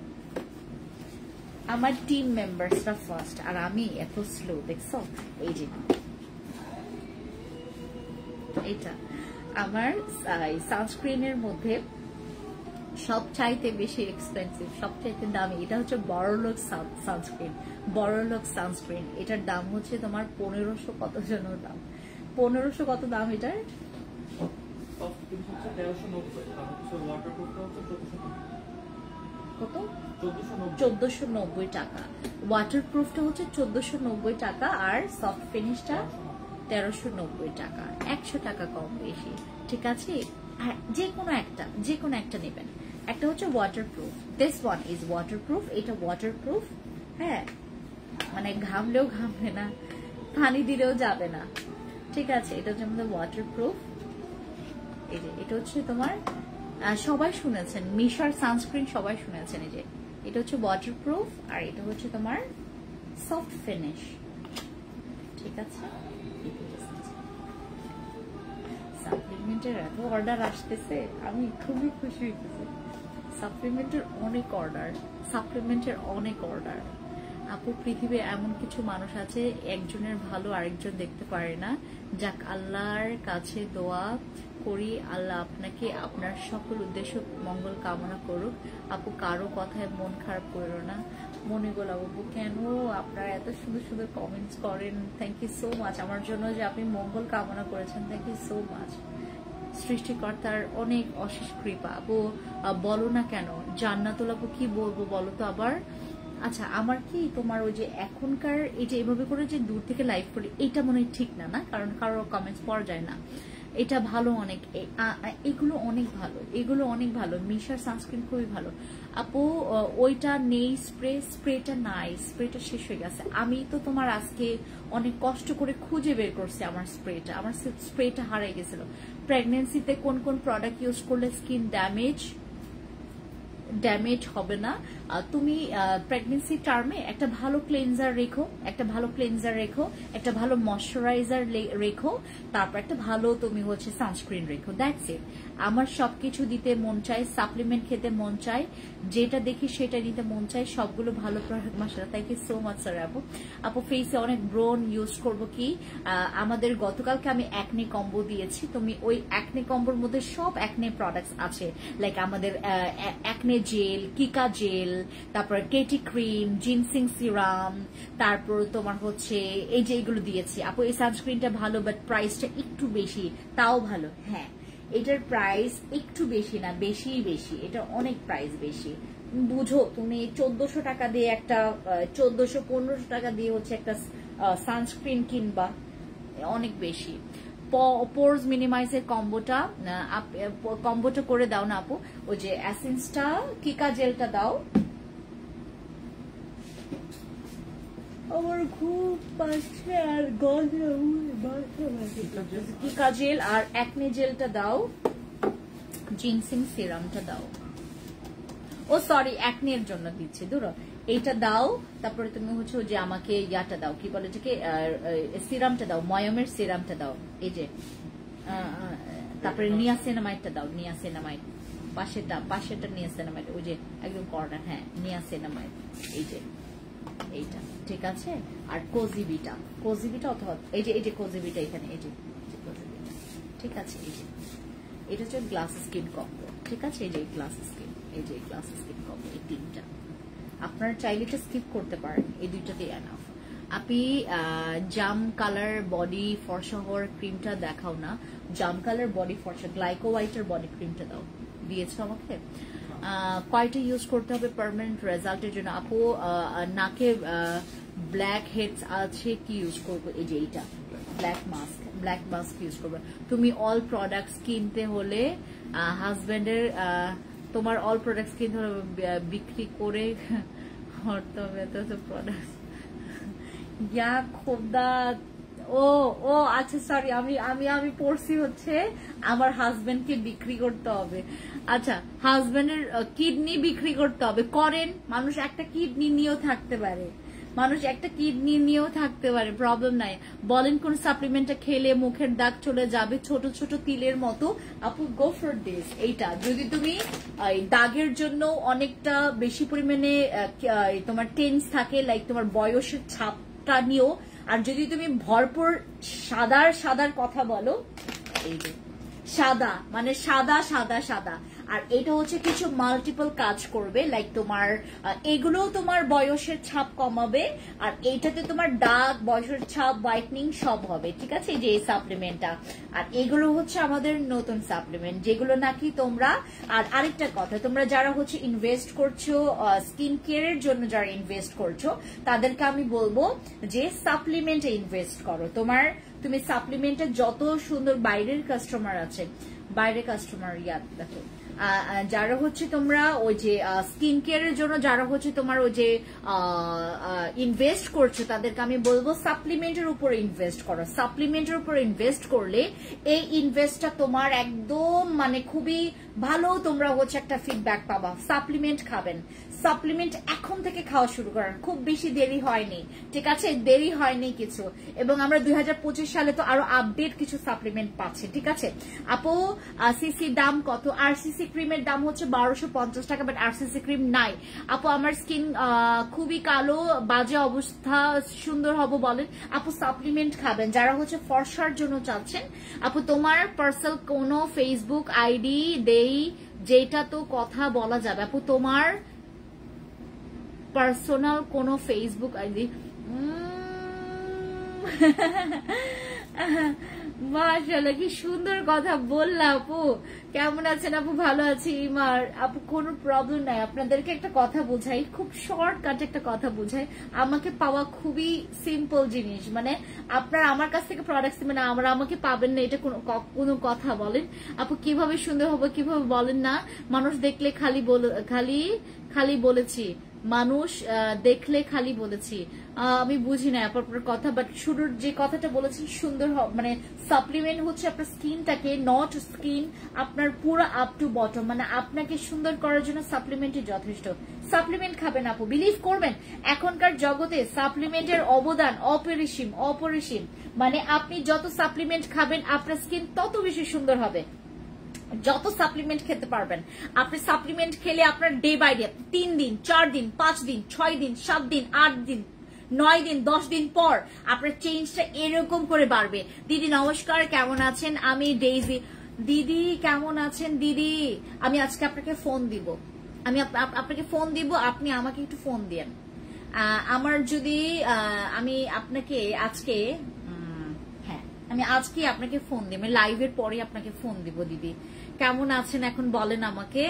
আমার টিম মেম্বার্সরা ফার্স্ট, আর আমি এত স্লো, দেখছো? এই যে এটা আমার সানস্ক্রিনের মধ্যে সবচাইতে বেশি এক্সপেন্সিভ, সবচাইতে দামি, এটা হচ্ছে বড়লোক সানস্ক্রিন। এটার দাম হচ্ছে তোমার 1500 কত যেন দাম, 1500 কত দাম এটার? কত? 1490 টাকা। ওয়াটারপ্রুফটা হচ্ছে 1490 টাকা, আর সফট ফিনিশটা 1390 টাকা, 100 টাকা কম বেশি। ঠিক আছে, যে কোনো একটা নেবেন। একটা হচ্ছে waterproof, this one is waterproof, এটা ওয়াটারপ্রুফ, হ্যাঁ, মানে ঘামলেও ঘামবে না, পানি দিলেও যাবে না। ঠিক আছে, এটা হচ্ছে আমাদের ওয়াটারপ্রুফ। এই যে এটা হচ্ছে তোমার সবাই শুনেছেন, মিশার সানস্ক্রিন সবাই শুনেছেন। এই যে এটা হচ্ছে ওয়াটারপ্রুফ, আর এটা হচ্ছে তোমার সফট ফিনিশ। ঠিক আছে, সাপ্লিমেন্টের এত অর্ডার আসতেছে, আমি খুবই খুশি হইতেছি। সাপ্লিমেন্টের অনেক অর্ডার আপু। পৃথিবীর এমন কিছু মানুষ আছে, একজনের ভালো আরেকজন দেখতে পারে না। যাক, আল্লাহর কাছে দোয়া করি আল্লাহ আপনাকে আপনার সকল উদ্দেশ্য মঙ্গল কামনা করুক আপু। কারো কথায় মন খারাপ করো না। মনিগুল আপু, কেন আপনারা এত সুন্দর সুন্দর কমেন্টস করেন, থ্যাংক ইউ সো মাচ। আমার জন্য যে আপনি মঙ্গল কামনা করেছেন, থ্যাংক ইউ সো মাচ। সৃষ্টিকর্তার অনেক অশেষ কৃপা আপু। বলো না কেন জান্নাতুল আপু, কি বলবো বলো তো আবার। আচ্ছা, আমার কি তোমার ওই যে এখনকার এই যে এভাবে করে যে দূর থেকে লাইভ করি, এটা মনে হয় ঠিক না, কারণ কারোর কমেন্টস পড়া যায় না। এটা ভালো অনেক, এগুলো অনেক ভালো। মিশার সানস্ক্রিন খুবই ভালো আপু। ওইটা নেই, স্প্রেটা নাই, স্প্রেটা শেষ হয়ে গেছে। আমি তো তোমার আজকে অনেক কষ্ট করে খুঁজে বের করছি আমার স্প্রেটা হারিয়ে গেছিল। প্রেগনেন্সিতে কোন কোন প্রোডাক্ট ইউজ করলে স্কিন ড্যামেজ হবে না। তুমি প্রেগনেন্সি টার্মে একটা ভালো ক্লেনজার রেখো, একটা ভালো ময়শ্চারাইজার রেখো, তারপর একটা ভালো তুমি হচ্ছে সানস্ক্রিন রেখো, দ্যাটস ইট। আমার সবকিছু দিতে মন চায়, সাপ্লিমেন্ট খেতে মন চায়, যেটা দেখি সেটা নিতে মন চায়, সবগুলো ভালো প্রোডাক্ট। মাশাআল্লাহ, thank you so much sir. আপু ফেসে অনেক ব্রোন ইউজ করবো কি? আমাদের গতকালকে আমি অ্যাকনে কম্বো দিয়েছি, তুমি ওই অ্যাকনে কম্বোর মধ্যে সব অ্যাকনে প্রোডাক্টস আছে, লাইক আমাদের অ্যাকনে জেল, কিকা জেল, তারপর কেটি ক্রিম, জিনসিং সিরাম, তারপর তোমার হচ্ছে এই যে এগুলো দিয়েছি আপু। এই সানস্ক্রিনটা ভালো, বাট প্রাইসটা একটু বেশি, তাও ভালো। হ্যাঁ, এটার প্রাইস একটু বেশি না, বেশি, এটা অনেক প্রাইস বেশি। বুঝো, তুমি 1400 টাকা দিয়ে একটা 1400-1500 টাকা দিয়ে হচ্ছে একটা সানস্ক্রিন কিনবা, অনেক বেশি। পোরস মিনিমাইজের কম্বোটা করে দাও না আপু। ওই যে অ্যাসেন্সটা, কিকা জেলটা দাও। আমার খুব পাচ্ছে আর কিকা জেল আর অ্যাকনে জেলটা দাও, জিনসিং সিরামটা দাও। ও সরি একনির জন্য দিচ্ছি ধরো এইটা দাও, তারপরে তুমি হচ্ছে যে আমাকে ইয়াটা দাও, কি বলে যে সিরামটা দাও, ময়মের সিরামটা দাও, এই যে তারপরে নিয়াসিনামাইডটা দাও, নিয়াসিনামাইড পাশেরটা নিয়াসিনামাইড, ওই যে একদম কর্নার, হ্যাঁ নিয়াসিনামাইড, এই যে এইটা ঠিক আছে। আর কোজিবিটা অথবা এই যে কোজিবিটা এখানে, এই যে কোজিবিটা ঠিক আছে। এই যে এটা হচ্ছে গ্লাস স্কিন কম্বো, ঠিক আছে। এই যে গ্লাস স্কিন, এই যে গ্লাস স্কিন কম্বো, এই তিনটা আপনারা চাইলে এটা স্কিপ করতে পারেন, এই দুইটাতেই এনাফ। আপনি জাম কালার বডি ফর্সা হওয়ার ক্রিমটা দেখাও না, জাম কালার বডি ফর্সা গ্লাইকো হোয়াইটের বডি ক্রিমটা দাও, দিয়েছো আমাকে। কয়টা ইউজ করতে হবে পার্মানেন্ট রেজাল্টের জন্য আপু? নাকে ব্ল্যাক হেডস আছে, কি ইউজ করবো? এই যে এইটা ব্ল্যাক মাস্ক ইউজ করবে তুমি। অল প্রোডাক্টস কিনতে হলে হাজবেন্ডের, তোমার অল প্রোডাক্টস কিনতে হলে বিক্রি করে হতে হবে প্রোডাক্ট ইয়া খোদা। ও আচ্ছা সরি, আমি পড়ছি হচ্ছে আমার হাজবেন্ডকে বিক্রি করতে হবে। আচ্ছা, হাজবেন্ডের কিডনি বিক্রি করতে হবে, করেন। মানুষ একটা কিডনি নিয়েও থাকতে পারে, প্রবলেম নাই। বলেন কোন সাপ্লিমেন্টটা খেলে মুখের দাগ চলে যাবে ছোট ছোট তিলের মতো? আপু গো ফর দিস। এইটা যদি তুমি দাগের জন্য অনেকটা বেশি পরিমাণে তোমার টেন্স থাকে, লাইক তোমার বয়সের ছাপটা নিয়েও, আর যদি তুমি ভরপুর সাদার কথা বলো, এই যে সাদা মানে সাদা, আর এটা হচ্ছে কিছু মাল্টিপল কাজ করবে, লাইক তোমার এগুলো তোমার বয়সের ছাপ কমাবে, আর এইটাতে তোমার দাগ, বয়সের ছাপ, হোয়াইটনিং সব হবে, ঠিক আছে। যে এই সাপ্লিমেন্টটা, আর এগুলো হচ্ছে আমাদের নতুন সাপ্লিমেন্ট যেগুলো নাকি তোমরা। আর আরেকটা কথা, তোমরা যারা হচ্ছে ইনভেস্ট করছো স্কিন কেয়ারের জন্য, যারা ইনভেস্ট করছো তাদেরকে আমি বলবো যে সাপ্লিমেন্টে ইনভেস্ট করো। তুমি সাপ্লিমেন্টে যত সুন্দর বাইরের কাস্টমার আছে, দেখো যারা হচ্ছে তোমরা ওই যে স্কিন কেয়ারের জন্য যারা হচ্ছে তোমার ওই যে ইনভেস্ট করছো, তাদেরকে আমি বলবো সাপ্লিমেন্টের উপর ইনভেস্ট করো। সাপ্লিমেন্টের উপর ইনভেস্ট করলে এই ইনভেস্টটা তোমার একদম মানে খুবই ভালো, তোমরা হচ্ছে একটা ফিডব্যাক পাবা। সাপ্লিমেন্ট খাবেন, সাপ্লিমেন্ট এখন থেকে খাওয়া শুরু করেন, খুব বেশি দেরি হয়নি, ঠিক আছে, দেরি হয়নি কিছু। এবং আমরা 2025 সালে তো আরো আপডেট কিছু সাপ্লিমেন্ট পাচ্ছি, ঠিক আছে। আপু সিসি দাম কত? আরসিসি ক্রিমের দাম হচ্ছে 1250 টাকা, বাট আরসিসি ক্রিম নাই আপু। আমার স্কিন খুবই কালো, বাজে অবস্থা, সুন্দর হব বলেন আপু, সাপ্লিমেন্ট খাবেন। যারা হচ্ছে ফর্সার জন্য চাচ্ছেন আপু, তোমার পার্সোনাল কোনো ফেসবুক আইডি দেই যেটা তো কথা বলা যাবে আপু, তোমার পার্সোনাল কোনো ফেসবুক আইডি? মাশাআল্লাহ, কি সুন্দর কথা বললা আপু। কেমন আছেন আপু? ভালো আছি ইমার আপু, কোনো প্রবলেম নাই। আপনাদেরকে একটা কথা বোঝাই, খুব শর্টকাট একটা কথা বোঝাই। আমাকে পাওয়া খুবই সিম্পল জিনিস, মানে আপনার আমার কাছ থেকে প্রোডাক্টস মানে আমাকে পাবেন না, এটা কোনো কথা বলেন আপু? কিভাবে সুন্দর হবে, কিভাবে বলেন না? মানুষ দেখলে খালি বলেছি, মানুষ দেখলে খালি বলেছি, আমি বুঝি না আপনার কথা, বাট শুরুর যে কথাটা বলেছি সুন্দর, মানে সাপ্লিমেন্ট হচ্ছে আপনার স্কিনটাকে, নট স্কিন আপনার পুরো আপ টু বটম, মানে আপনাকে সুন্দর করার জন্য সাপ্লিমেন্টই যথেষ্ট। সাপ্লিমেন্ট খাবেন আপু, বিলিভ করবেন এখনকার জগতে সাপ্লিমেন্টের অবদান অপরিসীম। মানে আপনি যত সাপ্লিমেন্ট খাবেন আপনার স্কিন তত বেশি সুন্দর হবে, যত সাপ্লিমেন্ট খেতে পারবেন। আপনি সাপ্লিমেন্ট খেলে আপনার ডে বাই ডে 3 দিন 4 দিন 5 দিন 6 দিন 7 দিন 8 দিন 9 দিন 10 দিন পর আপনার চেঞ্জটা এরকম করে বাড়বে। দিদি নমস্কার, কেমন আছেন? আমি ডেইজি। দিদি কেমন আছেন? দিদি আমি আজকে আপনাকে ফোন দিব, আপনাকে ফোন দিব, আপনি আমাকে একটু ফোন দিয়েন। আমার যদি আমি আপনাকে আজকে আমি আজকে আপনাকে ফোন দিব, লাইভের পরে আপনাকে ফোন দিব। দিদি কেমন আছেন এখন বলেন আমাকে,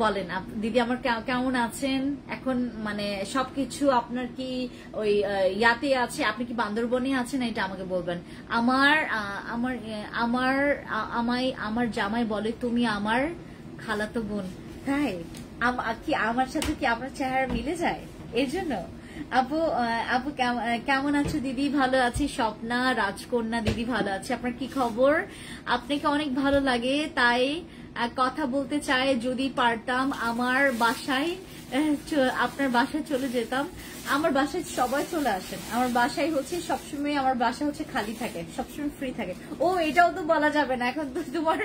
বলেন দিদি আমার কেমন আছেন এখন, মানে সবকিছু আপনার কি ওই ইয়াতে আছে? আপনি কি বান্দরবনে আছেন? এটা আমাকে বলবেন। আমার জামাই বলে তুমি আমার খালাতো বোন, তাই কি আমার সাথে কি আপনার চেহারা মিলে যায়? এর জন্য আপু কেমন আছো দিদি? ভালো আছি। স্বপ্না রাজকন্যা দিদি ভালো আছে। আপনার কি খবর? আপনাকে অনেক ভালো লাগে তাই কথা বলতে চায়, যদি পারতাম আমার বাসায় আপনার বাসায় চলে যেতাম। আমার বাসায় সবাই চলে আসেন, আমার বাসায় হচ্ছে সবসময়, আমার বাসা হচ্ছে খালি থাকে, সবসময় ফ্রি থাকে। ও এটাও তো বলা যাবে না, এখন তো তোমার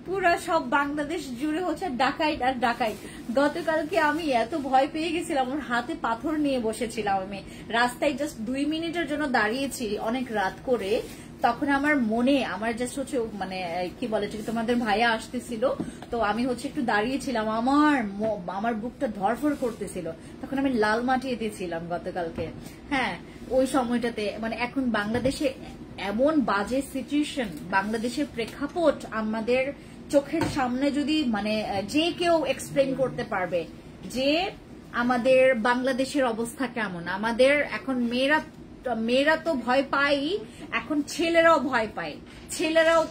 পুরো সব বাংলাদেশ জুড়ে হচ্ছে ডাকাইট আর ডাকাইট। গতকালকে আমি এত ভয় পেয়ে গেছিলাম, আমার হাতে পাথর নিয়ে বসেছিলাম, আমি রাস্তায় জাস্ট 2 মিনিটের জন্য দাঁড়িয়েছি অনেক রাত করে। তখন আমার মনে আমার জাস্ট হচ্ছে মানে কি বলে, তোমাদের ভাইয়া আসতেছিল, তো আমি হচ্ছে একটু দাঁড়িয়েছিলাম, আমার বুকটা ধরফর করতেছিল, তখন আমি লাল মাটিতে ছিলাম গতকালকে। হ্যাঁ, ওই সময়টাতে মানে এখন বাংলাদেশে এমন বাজে সিচুয়েশন, বাংলাদেশের প্রেক্ষাপট আমাদের চোখের সামনে যদি মানে যে কেউ এক্সপ্লেন করতে পারবে যে আমাদের বাংলাদেশের অবস্থা কেমন। আমাদের এখন মেয়েরা তো ভয় পাই, এখন ছেলেরাও ভয় পায়, ছেলেরাও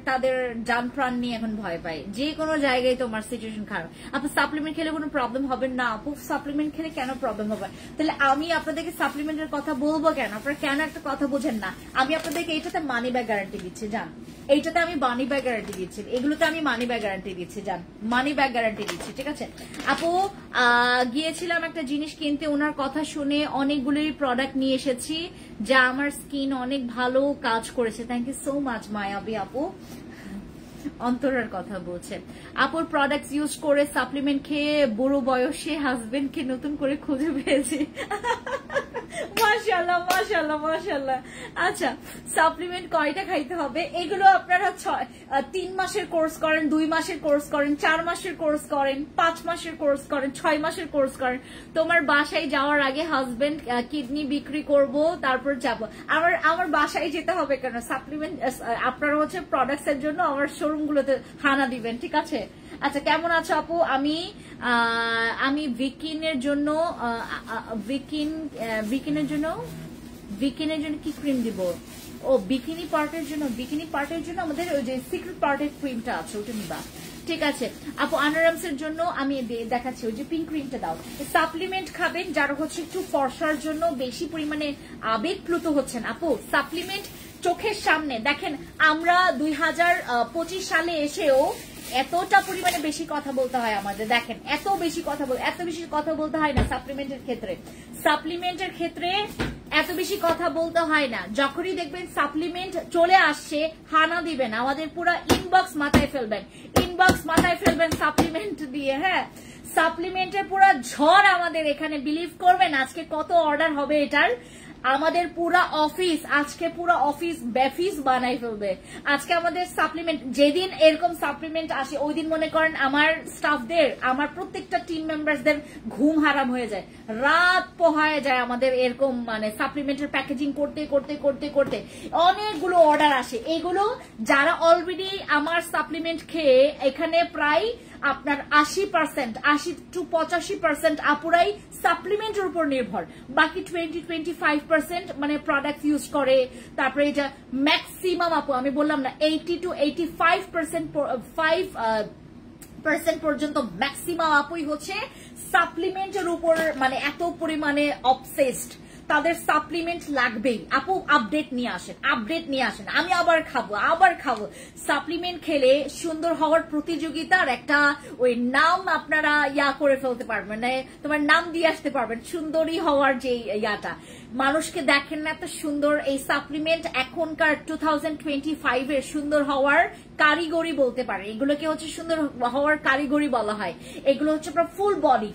তাদের জান প্রাণ নিয়ে এখন ভয় পায়। যে কোনো জায়গায় তোমার সিচুয়েশন খারাপ। আপনি সাপ্লিমেন্ট খেলে কোনো প্রবলেম হবে না আপু, সাপ্লিমেন্ট খেলে কেন প্রবলেম হবে? তাহলে আমি আপনাদেরকে সাপ্লিমেন্টের কথা বলবো কেন? আপনারা কেন একটা কথা বোঝেন না? আমি আপনাদেরকে এইটাতে মানি ব্যাক গ্যারান্টি দিচ্ছি, জান, এইটাতে আমি মানি ব্যাক গ্যারান্টি দিচ্ছি, এগুলোতে আমি মানি ব্যাক গ্যারান্টি দিচ্ছি, জান, মানি ব্যাক গ্যারান্টি দিচ্ছি, ঠিক আছে? আপু গিয়েছিলাম একটা জিনিস কিনতে, ওনার কথা শুনে অনেকগুলোই প্রোডাক্ট নিয়ে এসেছি, যা আমার স্কিন অনেক ভালো কাজ করেছে। থ্যাংক ইউ সো মাচ মায়াবী আপু, অন্তরের কথা বলছে। আপুর প্রোডাক্টস ইউজ করে সাপ্লিমেন্ট খেয়ে বুড়ো বয়সে হাজবেন্ডকে নতুন করে খুঁজে পেয়েছি। মাশাআল্লাহ মাশাআল্লাহ মাশাআল্লাহ। আচ্ছা, সাপ্লিমেন্ট কয়টা খাইতে হবে? এগুলো আপনারা 3 মাসের কোর্স করেন, 2 মাসের কোর্স করেন, 4 মাসের কোর্স করেন, 5 মাসের কোর্স করেন, 6 মাসের কোর্স করেন। তোমার বাসায় যাওয়ার আগে হাজবেন্ড কিডনি বিক্রি করব, তারপর যাব। আমার বাসায় যেতে হবে কেন? সাপ্লিমেন্ট আপনারা হচ্ছে প্রোডাক্টস এর জন্য আমার শোরুম গুলোতে হানা দিবেন, ঠিক আছে? আচ্ছা, কেমন আছো আপু? আমি ভিকিনের জন্য ভিকিনের জন্য কি ক্রিম দিব? ও বিকিনি পার্টের জন্য আমাদের ওই যে সিক্রেট পার্টের ক্রিমটা আছে, ওটা নিবা, ঠিক আছে আপু? আনারামসের জন্য আমি দেখাচ্ছি, ওই যে পিঙ্ক ক্রিমটা দাও। সাপ্লিমেন্ট খাবেন যারা হচ্ছে একটু ফর্সার জন্য বেশি পরিমাণে আবেগপ্লুত হচ্ছেন আপু, সাপ্লিমেন্ট চোখের সামনে দেখেন। আমরা 2025 সালে এসেও এতটা পরিমাণে বেশি কথা বলতে হয় আমাদের, দেখেন এত বেশি কথা বলতে হয় না সাপ্লিমেন্টের ক্ষেত্রে এত বেশি কথা বলতে হয় না। যখনই দেখবেন সাপ্লিমেন্ট চলে আসছে, হানা দিবেন, আমাদের পুরো ইনবক্স মাথায় ফেলবেন সাপ্লিমেন্ট দিয়ে। হ্যাঁ, সাপ্লিমেন্টের পুরো ঝড় আমাদের এখানে, বিলিভ করবেন আজকে কত অর্ডার হবে এটার। আমাদের পুরো অফিস বেফিস বানাই ফেলবে আজকে আমাদের সাপ্লিমেন্ট। যেদিন এরকম সাপ্লিমেন্ট আসে ওই দিন মনে করেন আমার স্টাফদের, আমার প্রত্যেকটা টিম মেম্বারসদের ঘুম হারাম হয়ে যায়, রাত পোহায় যায় আমাদের এরকম মানে সাপ্লিমেন্টের প্যাকেজিং করতে অনেকগুলো অর্ডার আসে। এগুলো যারা অলরেডি আমার সাপ্লিমেন্ট খেয়ে এখানে প্রায় আপনার 80% to 85% আপুরাই সাপ্লিমেন্টের উপর নির্ভর, বাকি 20-25% মানে প্রোডাক্ট ইউজ করে। তারপরে এটা ম্যাক্সিমাম আপু আমি বললাম না 80 to 85% পর্যন্ত ম্যাক্সিমাম আপুই হচ্ছে সাপ্লিমেন্টের উপর মানে এত পরিমাণে অবসেসড, তাদের সাপ্লিমেন্ট লাগবেই। আপু আপডেট নিয়ে আসেন, আমি আবার খাবো। সাপ্লিমেন্ট খেলে সুন্দর হওয়ার প্রতিযোগিতার একটা ওই নাম আপনারা করে ফেলতে পারবেন, মানে তোমার নাম দিয়ে আসতে পারবেন, সুন্দরী হওয়ার যে ইয়াটা। মানুষকে দেখেন না এত সুন্দর এই সাপ্লিমেন্ট এখনকার 2025 এর সুন্দর হওয়ার কারিগরি বলতে পারে, এগুলোকে হচ্ছে সুন্দর হওয়ার কারিগরি বলা হয়। এগুলো হচ্ছে আপনার ফুল বডি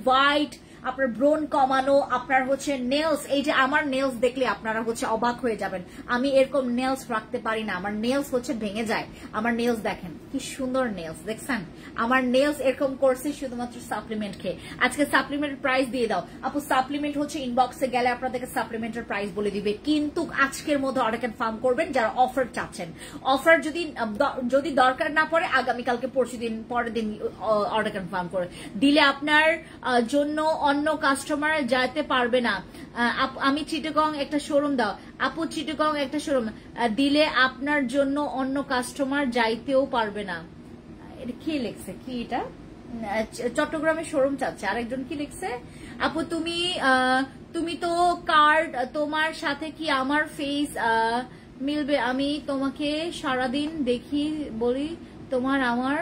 হোয়াইট, আপনার ব্রোন কমানো, আপনার হচ্ছে নেলস। এই যে আমার নেলস দেখলে আপনারা হচ্ছে অবাক হয়ে যাবেন, আমি এরকম নেলস রাখতে পারি না, আমার নেলস হচ্ছে ভেঙে যায়। আমার নেলস দেখেন কি সুন্দর নেলস, দেখছেন আমার নেলস এরকম করছে শুধুমাত্র সাপ্লিমেন্ট খেয়ে। আজকে সাপ্লিমেন্টের প্রাইস দিয়ে দাও আপু। সাপ্লিমেন্ট হচ্ছে ইনবক্সে গেলে আপনাদেরকে সাপ্লিমেন্টের প্রাইস বলে দিবে, কিন্তু আজকের মধ্যে অর্ডার কনফার্ম করবেন যারা অফার চাচ্ছেন। অফার যদি দরকার না পড়ে আগামীকালকে পরের দিন অর্ডার কনফার্ম করে দিলে আপনার জন্য অন্য কাস্টমার যাইতে পারবে না। আমি চিটাগং একটা শোরুম দাও আপু, চিটাগং একটা শোরুম দিলে আপনার জন্য অন্য কাস্টমার যাইতেও পারবে না। এটা কি লিখছে, কি এটা? চট্টগ্রামের শোরুম চাচ্ছে। আরেকজন কি লিখছে? আপু তুমি তো কার্ড, তোমার সাথে কি আমার ফেস মিলবে? আমি তোমাকে সারাদিন দেখি বলি তোমার আমার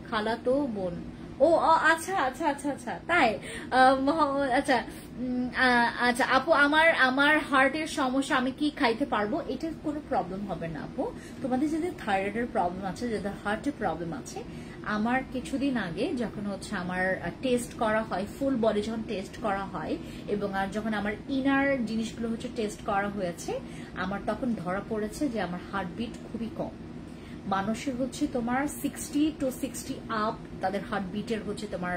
খালাতো বোন। ও আচ্ছা আচ্ছা আচ্ছা আচ্ছা, তাই? আচ্ছা আচ্ছা আপু, আমার হার্টের সমস্যা, আমি কি খাইতে পারবো? এটার কোনো প্রবলেম হবে না আপু। তোমাদের যাদের থাইরয়েডের প্রবলেম আছে, যাদের হার্টের প্রবলেম আছে, আমার কিছুদিন আগে যখন হচ্ছে আমার টেস্ট করা হয়, ফুল বডি যখন টেস্ট করা হয় এবং আর যখন আমার ইনার জিনিসগুলো হচ্ছে টেস্ট করা হয়েছে, আমার তখন ধরা পড়েছে যে আমার হার্টবিট খুবই কম। মানুষের হচ্ছে তোমার 60 to 60 আপ তাদের হার্টবিটের হচ্ছে তোমার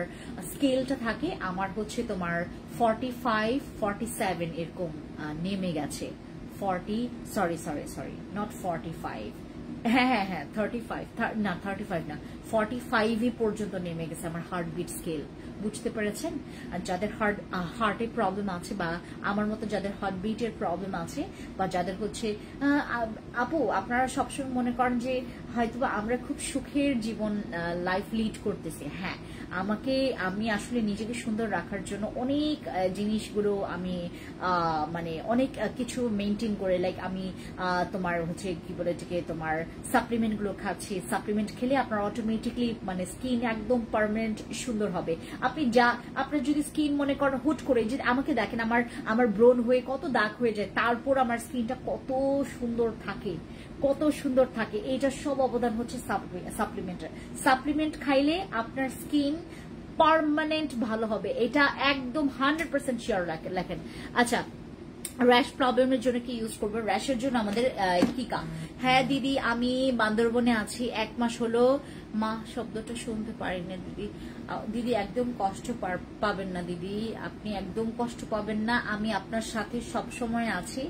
স্কেলটা থাকে, আমার হচ্ছে তোমার 45 47 এরকম নেমে গেছে। 40 সরি নট 45, হ্যাঁ 35 না 35 না 45 পর্যন্ত নেমে গেছে আমার হার্টবিট স্কেল। বুঝতে পেরেছেন? আর যাদের হার্টের প্রবলেম আছে বা আমার মতো যাদের হার্টবিটের প্রবলেম আছে বা যাদের হচ্ছে আপু, আপনারা সবসময় মনে করেন যে হয়তোবা আমরা খুব সুখের জীবন লাইফ লিড করতেছি। হ্যাঁ, আমি আসলে নিজেকে সুন্দর রাখার জন্য অনেক জিনিসগুলো আমি মানে অনেক কিছু মেনটেন করে, লাইক আমি তোমার হচ্ছে কি বলে এটাকে, তোমার সাপ্লিমেন্ট গুলো খাচ্ছি। সাপ্লিমেন্ট খেলে আপনার অটোমেটিকলি মানে স্কিন একদম পার্মানেন্ট সুন্দর হবে। আপনার যদি স্কিন মনে করেন হুট করে, যে আমাকে দেখেন, আমার ব্রণ হয়ে কত দাগ হয়ে যায়, তারপর আমার স্কিনটা কত সুন্দর থাকে, এইটার সব অবদান হচ্ছে সাপ্লিমেন্টের। সাপ্লিমেন্ট খাইলে আপনার স্কিন পার্মানেন্ট ভালো হবে, এটা একদম 100% শিওর লেখেন। আচ্ছা, র্যাশ প্রবলেমের জন্য কি ইউজ করবো? র্যাশের জন্য আমাদের কিকা। হ্যাঁ দিদি, আমি বান্দরবনে আছি, 1 মাস হলো। মা শব্দটা শুনতে পারি না দিদি একদম কষ্ট পাবেন না দিদি, আপনি একদম কষ্ট পাবেন না, আমি আপনার সাথে সব সময় আছি।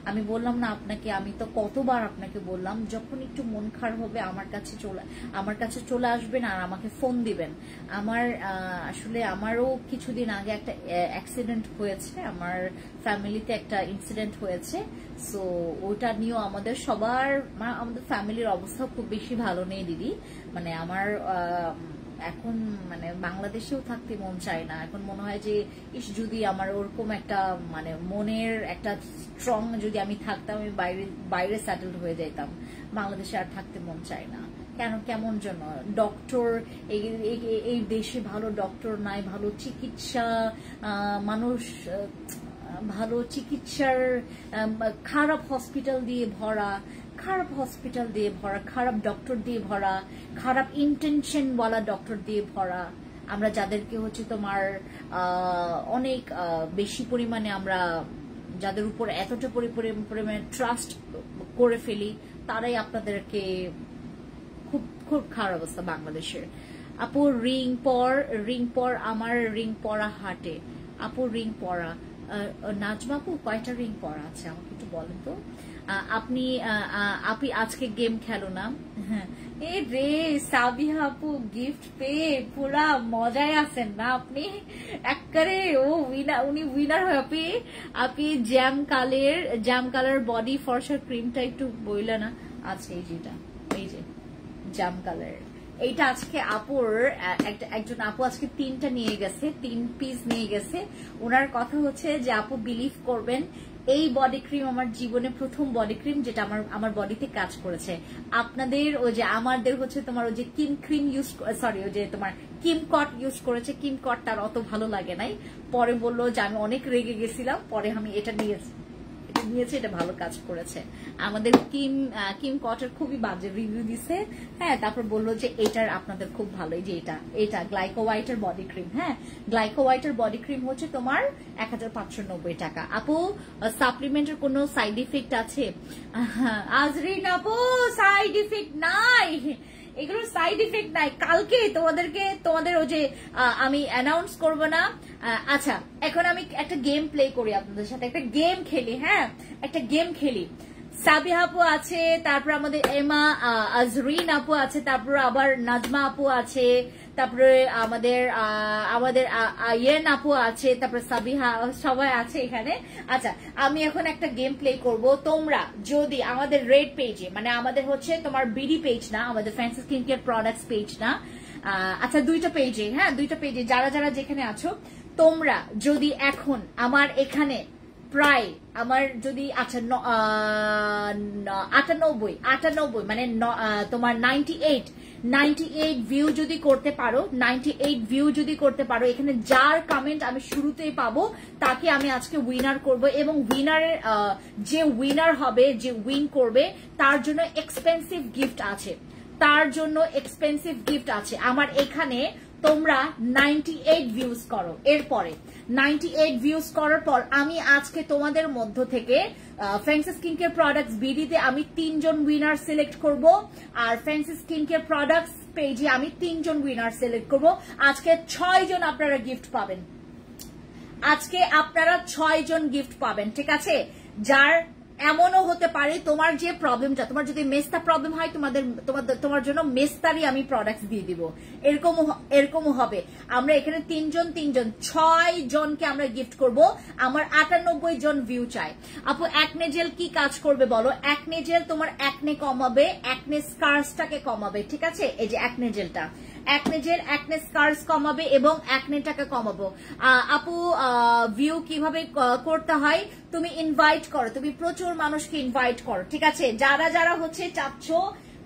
আমি বললাম না আপনাকে, আমি তো কতবার আপনাকে বললাম, যখন একটু মন খারাপ হবে আমার কাছে চলে আসবেন আর আমাকে ফোন দিবেন। আসলে আমারও কিছুদিন আগে একটা অ্যাক্সিডেন্ট হয়েছে, আমার ফ্যামিলিতে একটা ইনসিডেন্ট হয়েছে। সো ওটা নিয়েও আমাদের ফ্যামিলির অবস্থা খুব বেশি ভালো নেই দিদি। মানে আমার এখন মানে বাংলাদেশেও থাকতে মন চায় না। এখন মনে হয় যে যদি আমার ওরকম একটা মানে মনের একটা স্ট্রং যদি আমি থাকতাম, আমি বাইরে সেটেলড হয়ে যেতাম। বাংলাদেশে আর থাকতে মন চায় না। কেমন যেন ডক্টর, এই দেশে ভালো ডক্টর নাই, ভালো চিকিৎসা, মানুষ ভালো চিকিৎসার খারাপ হসপিটাল দিয়ে ভরা, খারাপ ডক্টর দিয়ে ভরা, খারাপ ইন্টেনশন ওয়ালা ডক্টর দিয়ে ভরা। আমরা যাদেরকে হচ্ছে তোমার অনেক বেশি পরিমাণে আমরা যাদের উপর এতটা পরিমাণে ট্রাস্ট করে ফেলি, তারাই আপনাদেরকে খুব খারাপ অবস্থা বাংলাদেশের। আপু রিং পর আমার রিং পরা হাটে। আপু রিং পরা, নাজমা আপু কয়টা রিং পরা আছে আমাকে একটু বলেন তো। আপনি আজকে গেম খেলো না? এ রে সাবিহা আপু, গিফট পেয়ে পুরা মজায় আছেন না আপনি একবারে। উনি উইনার হয়ে আপনি জ্যাম কালার বডি ফর্সার ক্রিমটা একটু বইলে না। আচ্ছা এই যে জ্যাম কালার, এইটা আজকে একজন আপু আজকে 3টা নিয়ে গেছে, 3 পিস নিয়ে গেছে। ওনার কথা হচ্ছে যে আপু বিলিভ করবেন, এই বডি ক্রিম আমার জীবনে প্রথম বডি ক্রিম যেটা আমার বডিতে কাজ করেছে। আপনাদের আমাদের হচ্ছে তোমার ওই যে কিম ক্রিম ওই যে তোমার কিম কট ইউজ করেছে, কিম কট তার অত ভালো লাগে নাই। পরে বললো যে আমি অনেক রেগে গেছিলাম, পরে আমি এটা নিয়েছি, এটা ভালো কাজ করেছে। আমাদের কিম কটের খুবই বাজে রিভিউ দিছে। হ্যাঁ, তারপর বললো যে এটার আপনাদের খুব ভালো, এই যে এটা গ্লাইকো হোয়াইটের বডি ক্রিম। হ্যাঁ, গ্লাইকো হোয়াইটের বডি ক্রিম হচ্ছে তোমার 1590 টাকা। আপু সাপ্লিমেন্টের কোনো সাইড ইফেক্ট আছে? আজরিন আপু, সাইড ইফেক্ট নাই, এগুলোর সাইড ইফেক্ট নাই। কালকে তোমাদের ওই যে আমি অ্যানাউন্স করবো না। আচ্ছা, এখন আমি একটা গেম প্লে করি আপনাদের সাথে, একটা গেম খেলি। হ্যাঁ, একটা গেম খেলি। সাবিহা আপু আছে, তারপর আমাদের এমা আজরিন আপু আছে, তারপর আবার নাজমা আপু আছে, তারপরে আমাদের ইয়েন আপু আছে, তারপরে সাবিহা, সবাই আছে এখানে। আচ্ছা, আমি এখন একটা গেম প্লে করব। তোমরা যদি আমাদের রেড পেজে, মানে আমাদের হচ্ছে তোমার বিডি পেজ না, আমাদের fancy skin care products page না, আচ্ছা 2টা পেজে, হ্যাঁ 2টা পেজে যারা যেখানে আছো, তোমরা যদি এখন আমার এখানে প্রায় আমার যদি আচ্ছা 98 মানে তোমার 98 ভিউ যদি করতে পারো, 98 ভিউ যদি করতে পারো, এখানে যার কমেন্ট আমি শুরুতেই পাবো তাকে আমি আজকে উইনার করব। এবং উইনারের যে উইনার হবে, যে উইন করবে, তার জন্য এক্সপেন্সিভ গিফট আছে, তার জন্য এক্সপেন্সিভ গিফট আছে। আমার এখানে তোমরা 98 ভিউজ করো, এরপরে 98 ভিউজ করার পর আমি আজকে তোমাদের মধ্য থেকে ফ্যান্সি স্কিন কেয়ার প্রোডাক্টস বিডিতে আমি 3 জন উইনার সিলেক্ট করব, আর ফ্যান্সি স্কিন কেয়ার প্রোডাক্টস পেজে আমি 3 জন উইনার সিলেক্ট করব। আজকে 6 জন আপনারা গিফট পাবেন, আজকে আপনারা 6 জন গিফট পাবেন, ঠিক আছে? যার এমনও হতে পারে তোমার যে প্রবলেমটা, তোমার যদি মেস্তা প্রবলেম হয়, তোমার জন্য মেস্তারই আমি প্রোডাক্টস দিয়ে দিব, এরকমও হবে। আমরা এখানে 3 জন 6 জনকে আমরা গিফট করব। আমার 98 জন ভিউ চাই। আপু অ্যাকনে জেল কি কাজ করবে বলো? অ্যাকনে জেল তোমার অ্যাকনে কমাবে, অ্যাকনে স্কার্সটাকে কমাবে, ঠিক আছে? এই যে অ্যাকনে জেলটা, অ্যাকনে জেল অ্যাকনে স্কার্স কমাবে এবং অ্যাকনেটাকে কমাবো। আপু ভিউ কিভাবে করতে হয়? তুমি ইনভাইট করো, তুমি প্রচুর মানুষকে ইনভাইট করো, ঠিক আছে? যারা যারা হচ্ছে চাচ্ছ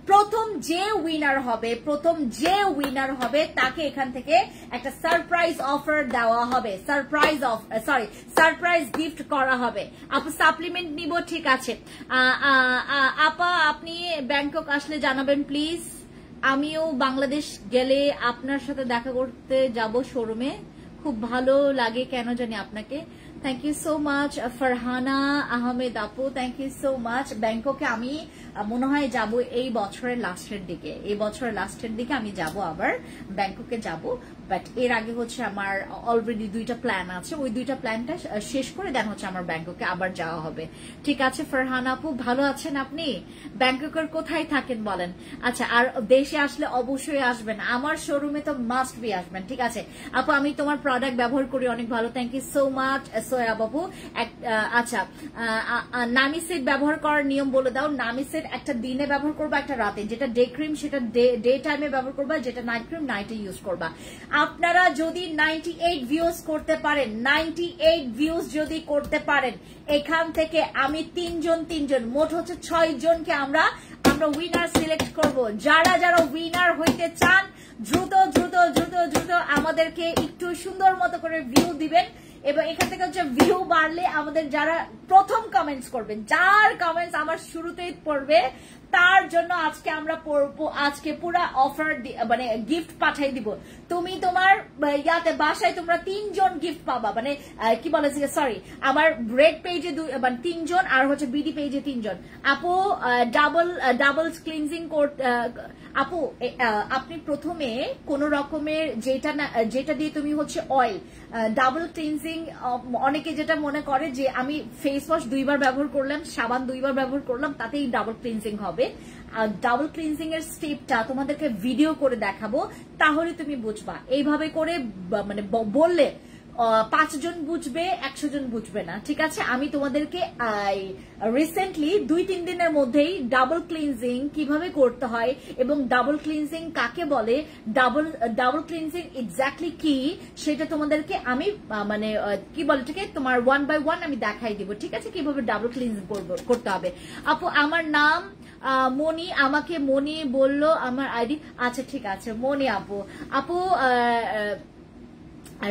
প্রথম যে উইনার হবে তাকে এখান থেকে একটা সারপ্রাইজ অফার দেওয়া হবে, সারপ্রাইজ গিফট করা হবে। আপু সাপ্লিমেন্ট নিব, ঠিক আছে? আপা আপনি ব্যাংকক আসলে জানাবেন প্লিজ। আমিও বাংলাদেশ গেলে আপনার সাথে দেখা করতে যাব শোরুমে, খুব ভালো লাগে কেন জানি আপনাকে। Thank you so much Farhana Ahmed আপু, থ্যাংক ইউ সো মাচ। ব্যাংককে আমি মনে হয় যাব এই বছরের লাস্টের দিকে, আমি যাব, আবার ব্যাংককে যাব। বাট এর আগে হচ্ছে আমার অলরেডি 2টা প্ল্যান আছে, ওই 2টা প্ল্যানটা শেষ করে দেন হচ্ছে আমার ব্যাংককে আবার যাওয়া হবে, ঠিক আছে? ফারহানা আপু ভালো আছেন আপনি? ব্যাংককের কোথায় থাকেন বলেন? আচ্ছা, আর দেশে আসলে অবশ্যই আসবেন, আমার শোরুমে তো মাস্ট বি আসবেন, ঠিক আছে? আপু আমি তোমার প্রোডাক্ট ব্যবহার করি, অনেক ভালো, থ্যাংক ইউ সো মাচ সোয়া বাবু। আচ্ছা, নামিসিড ব্যবহার করার নিয়ম বলে দাও। নামিসিড একটা দিনে ব্যবহার করবা, একটা রাতে। যেটা ডে ক্রিম সেটা ডে টাইমে ব্যবহার করবা, যেটা নাইট ক্রিম নাইটে ইউজ করবা। আপনারা যদি 98 ভিউজ করতে পারেন, 98 ভিউজ যদি করতে পারেন, এখান থেকে আমি 3 জন মোট হচ্ছে 6 জনকে আমরা উইনার সিলেক্ট করব। যারা যারা উইনার হইতে চান দ্রুত আমাদেরকে একটু সুন্দর মতো করে ভিউ দিবেন, এবং এখান থেকে হচ্ছে ভিউ বাড়লে আমাদের যারা প্রথম কমেন্টস করবেন, যার কমেন্টস আমার শুরুতেই পড়বে, তার জন্য আজকে আমরা আজকে পুরা অফার মানে গিফট পাঠাই দিব। তুমি তোমার বাসায় তোমরা 3 জন গিফট পাবা, মানে কি বলে, সরি, আমার রেড পেজে 3 জন, আর হচ্ছে বিডি পেজে 3 জন। আপু ডাবল ক্লিনজিং আপু আপনি প্রথমে কোন রকমের যেটা দিয়ে তুমি হচ্ছে অয়েল ডাবল ক্লিনজিং, অনেকে যেটা মনে করে যে আমি ফেস ওয়াশ 2 বার ব্যবহার করলাম, সাবান 2 বার ব্যবহার করলাম, তাতেই ডাবল ক্লিনজিং হবে। ডাবল ক্লিনজিং এর স্টেপটা তোমাদেরকে ভিডিও করে দেখাবো, তাহলে তুমি বুঝবা। এইভাবে করে মানে বললে 5 জন বুঝবে, 100 জন বুঝবে না, ঠিক আছে? আমি তোমাদেরকে রিসেন্টলি 2-3 দিনের মধ্যেই ডাবল ক্লিনজিং কিভাবে করতে হয় এবং ডাবল ক্লিনজিং কাকে বলে, ডাবল ক্লিনজিং এক্স্যাক্টলি কি, সেটা তোমাদেরকে আমি মানে কি বলে এটাকে তোমার 1 by 1 আমি দেখাই দিব, ঠিক আছে? কিভাবে ডাবল ক্লিনজিং করতে হবে। আপু আমার নাম মনি, আমাকে মনি বললো আমার আইডি। আচ্ছা ঠিক আছে মনি আপু। আপু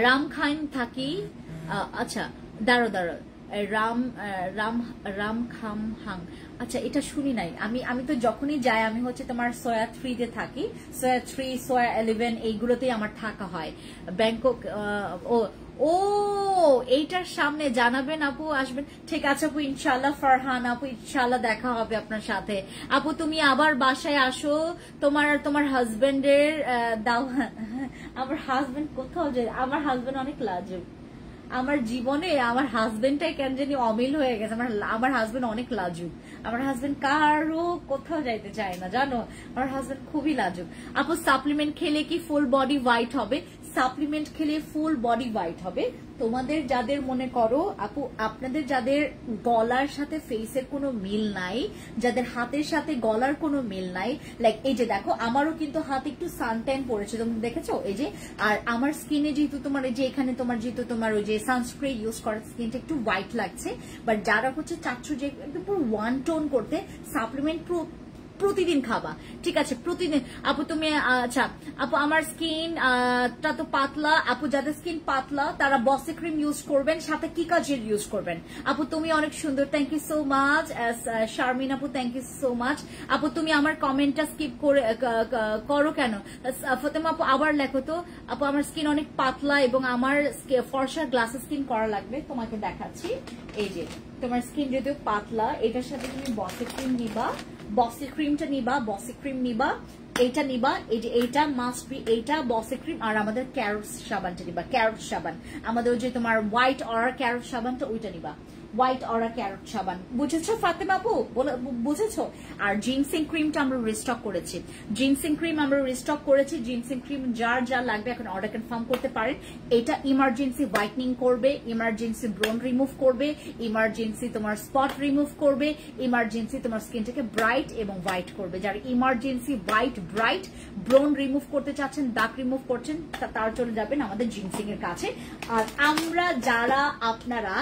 রামখান থাকি। আচ্ছা দাঁড়ো রামখামহাং। আচ্ছা এটা শুনি নাই আমি তো যখনই যাই আমি হচ্ছে তোমার সোয়া 3 থাকি, সোয়া 3 সোয়া 11 এইগুলোতেই আমার থাকা হয়। ব্যাংকক ও এইটার সামনে জানাবেন আপু, আসবেন, ঠিক আছে আপু, ইনশাল্লাহ। ফারহান আপু ইনশাল্লাহ দেখা হবে আপনার সাথে। আপু তুমি আবার বাসায় আসো, তোমার হাজবেন্ডের দাও। আমার হাজবেন্ড কোথাও যায়, আমার হাজবেন্ড অনেক লাজুক। আমার জীবনে আমার হাজবেন্ডটাই কেন জানি অমিল হয়ে গেছে। আমার হাজবেন্ড অনেক লাজুক, আমার হাজবেন্ড কারো কোথাও যাইতে চায় না, জানো, আমার হাজবেন্ড খুবই লাজুক। আপু সাপ্লিমেন্ট খেলে কি ফুল বডি হোয়াইট হবে? সাপ্লিমেন্ট খেলে ফুল বডি হোয়াইট হবে। তোমাদের যাদের মনে করো আপু, আপনাদের যাদের গলার সাথে ফেসের কোনো মিল নাই, যাদের হাতের সাথে গলার কোনো মিল নাই, লাইক এই যে দেখো আমারও কিন্তু হাতে একটু সানট্যান পড়েছে, তুমি দেখেছো এই যে, আর আমার স্কিনে যেহেতু তোমার এই যে এখানে তোমার যেহেতু তোমার ওই যে সানস্প্রে ইউজ করার স্কিনটা একটু হোয়াইট লাগছে, বাট যারা হচ্ছে চাচ্ছ যে একদম পুরো ওয়ান টোন করতে, সাপ্লিমেন্ট প্রতিদিন খাবা, ঠিক আছে প্রতিদিন। আপু তুমি আচ্ছা আপু আমার স্কিন টা তো পাতলা, আপু যাদের স্কিন পাতলা তারা বসে ক্রিম ইউজ করবেন, সাথে কিকা জেল ইউজ করবেন। আপু তুমি অনেক সুন্দর, thank you so much. Sharmin আপু থ্যাংক ইউ সো মাচ। আপু তুমি আমার কমেন্টটা স্কিপ করো কেন? ফতেমা আপু আবার লেখো তো। আপু আমার স্কিন অনেক পাতলা এবং আমার ফর্সা গ্লাস স্কিন করা লাগবে, তোমাকে দেখাচ্ছি। এই যে তোমার স্কিন যদিও পাতলা, এটার সাথে তুমি বসে ক্রিম নিবা, বসে ক্রিমটা নিবা, বসে ক্রিম নিবা, এইটা নিবা, এই যে এইটা মাস্ট বি, এইটা বসে ক্রিম, আর আমাদের ক্যারট সাবানটা নিবা, ক্যারট সাবান আমাদের ওই যে তোমার হোয়াইট অরা ক্যারট সাবানটা ওইটা নিবা, হোয়াইট অরা ক্যারট সাবান, বুঝেছো ফাতেমা আপু? বুঝেছো? আর জিনসিং ক্রিমটা আমরা রিস্টক করেছি, জিনসিং ক্রিম আমরা রিস্টক করেছি। জিনসিং ক্রিম যার যা লাগবে এখন অর্ডার কনফার্ম করতে পারেন। এটা ইমার্জেন্সি হোয়াইটনিং করবে, ইমার্জেন্সি ব্রোন রিমুভ করবে, ইমার্জেন্সি তোমার স্পট রিমুভ করবে, ইমার্জেন্সি তোমার স্কিনটাকে ব্রাইট এবং হোয়াইট করবে। যারা ইমার্জেন্সি হোয়াইট ব্রাইট ব্রোন রিমুভ করতে চাচ্ছেন, দাগ রিমুভ করছেন, তারা চলে যাবেন আমাদের জিনসিং এর কাছে। আর আমরা যারা আপনারা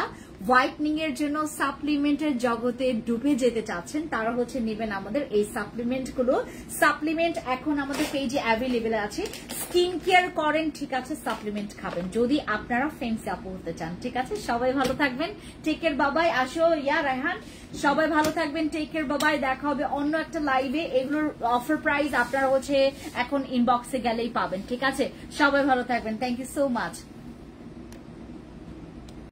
হোয়াইটনিং এর জন্য সাপ্লিমেন্টের জগতে ডুবে যেতে চাচ্ছেন, তারা হচ্ছে নেবেন আমাদের এই সাপ্লিমেন্ট গুলো। সাপ্লিমেন্ট এখন আমাদের পেজে অ্যাভেলেবেল আছে। স্কিন কেয়ার করেন, ঠিক আছে, সাপ্লিমেন্ট খাবেন যদি আপনারা ফেন্সি আপু হতে চান, ঠিক আছে। সবাই ভালো থাকবেন, টেক কেয়ার, বাবাই। আসো ইয়া রায়হান, সবাই ভালো থাকবেন, টেক কেয়ার, বাবাই। দেখা হবে অন্য একটা লাইভে। এগুলোর অফার প্রাইস আপনারা হচ্ছে এখন ইনবক্সে গেলেই পাবেন, ঠিক আছে। সবাই ভালো থাকবেন, থ্যাংক ইউ সো মাচ।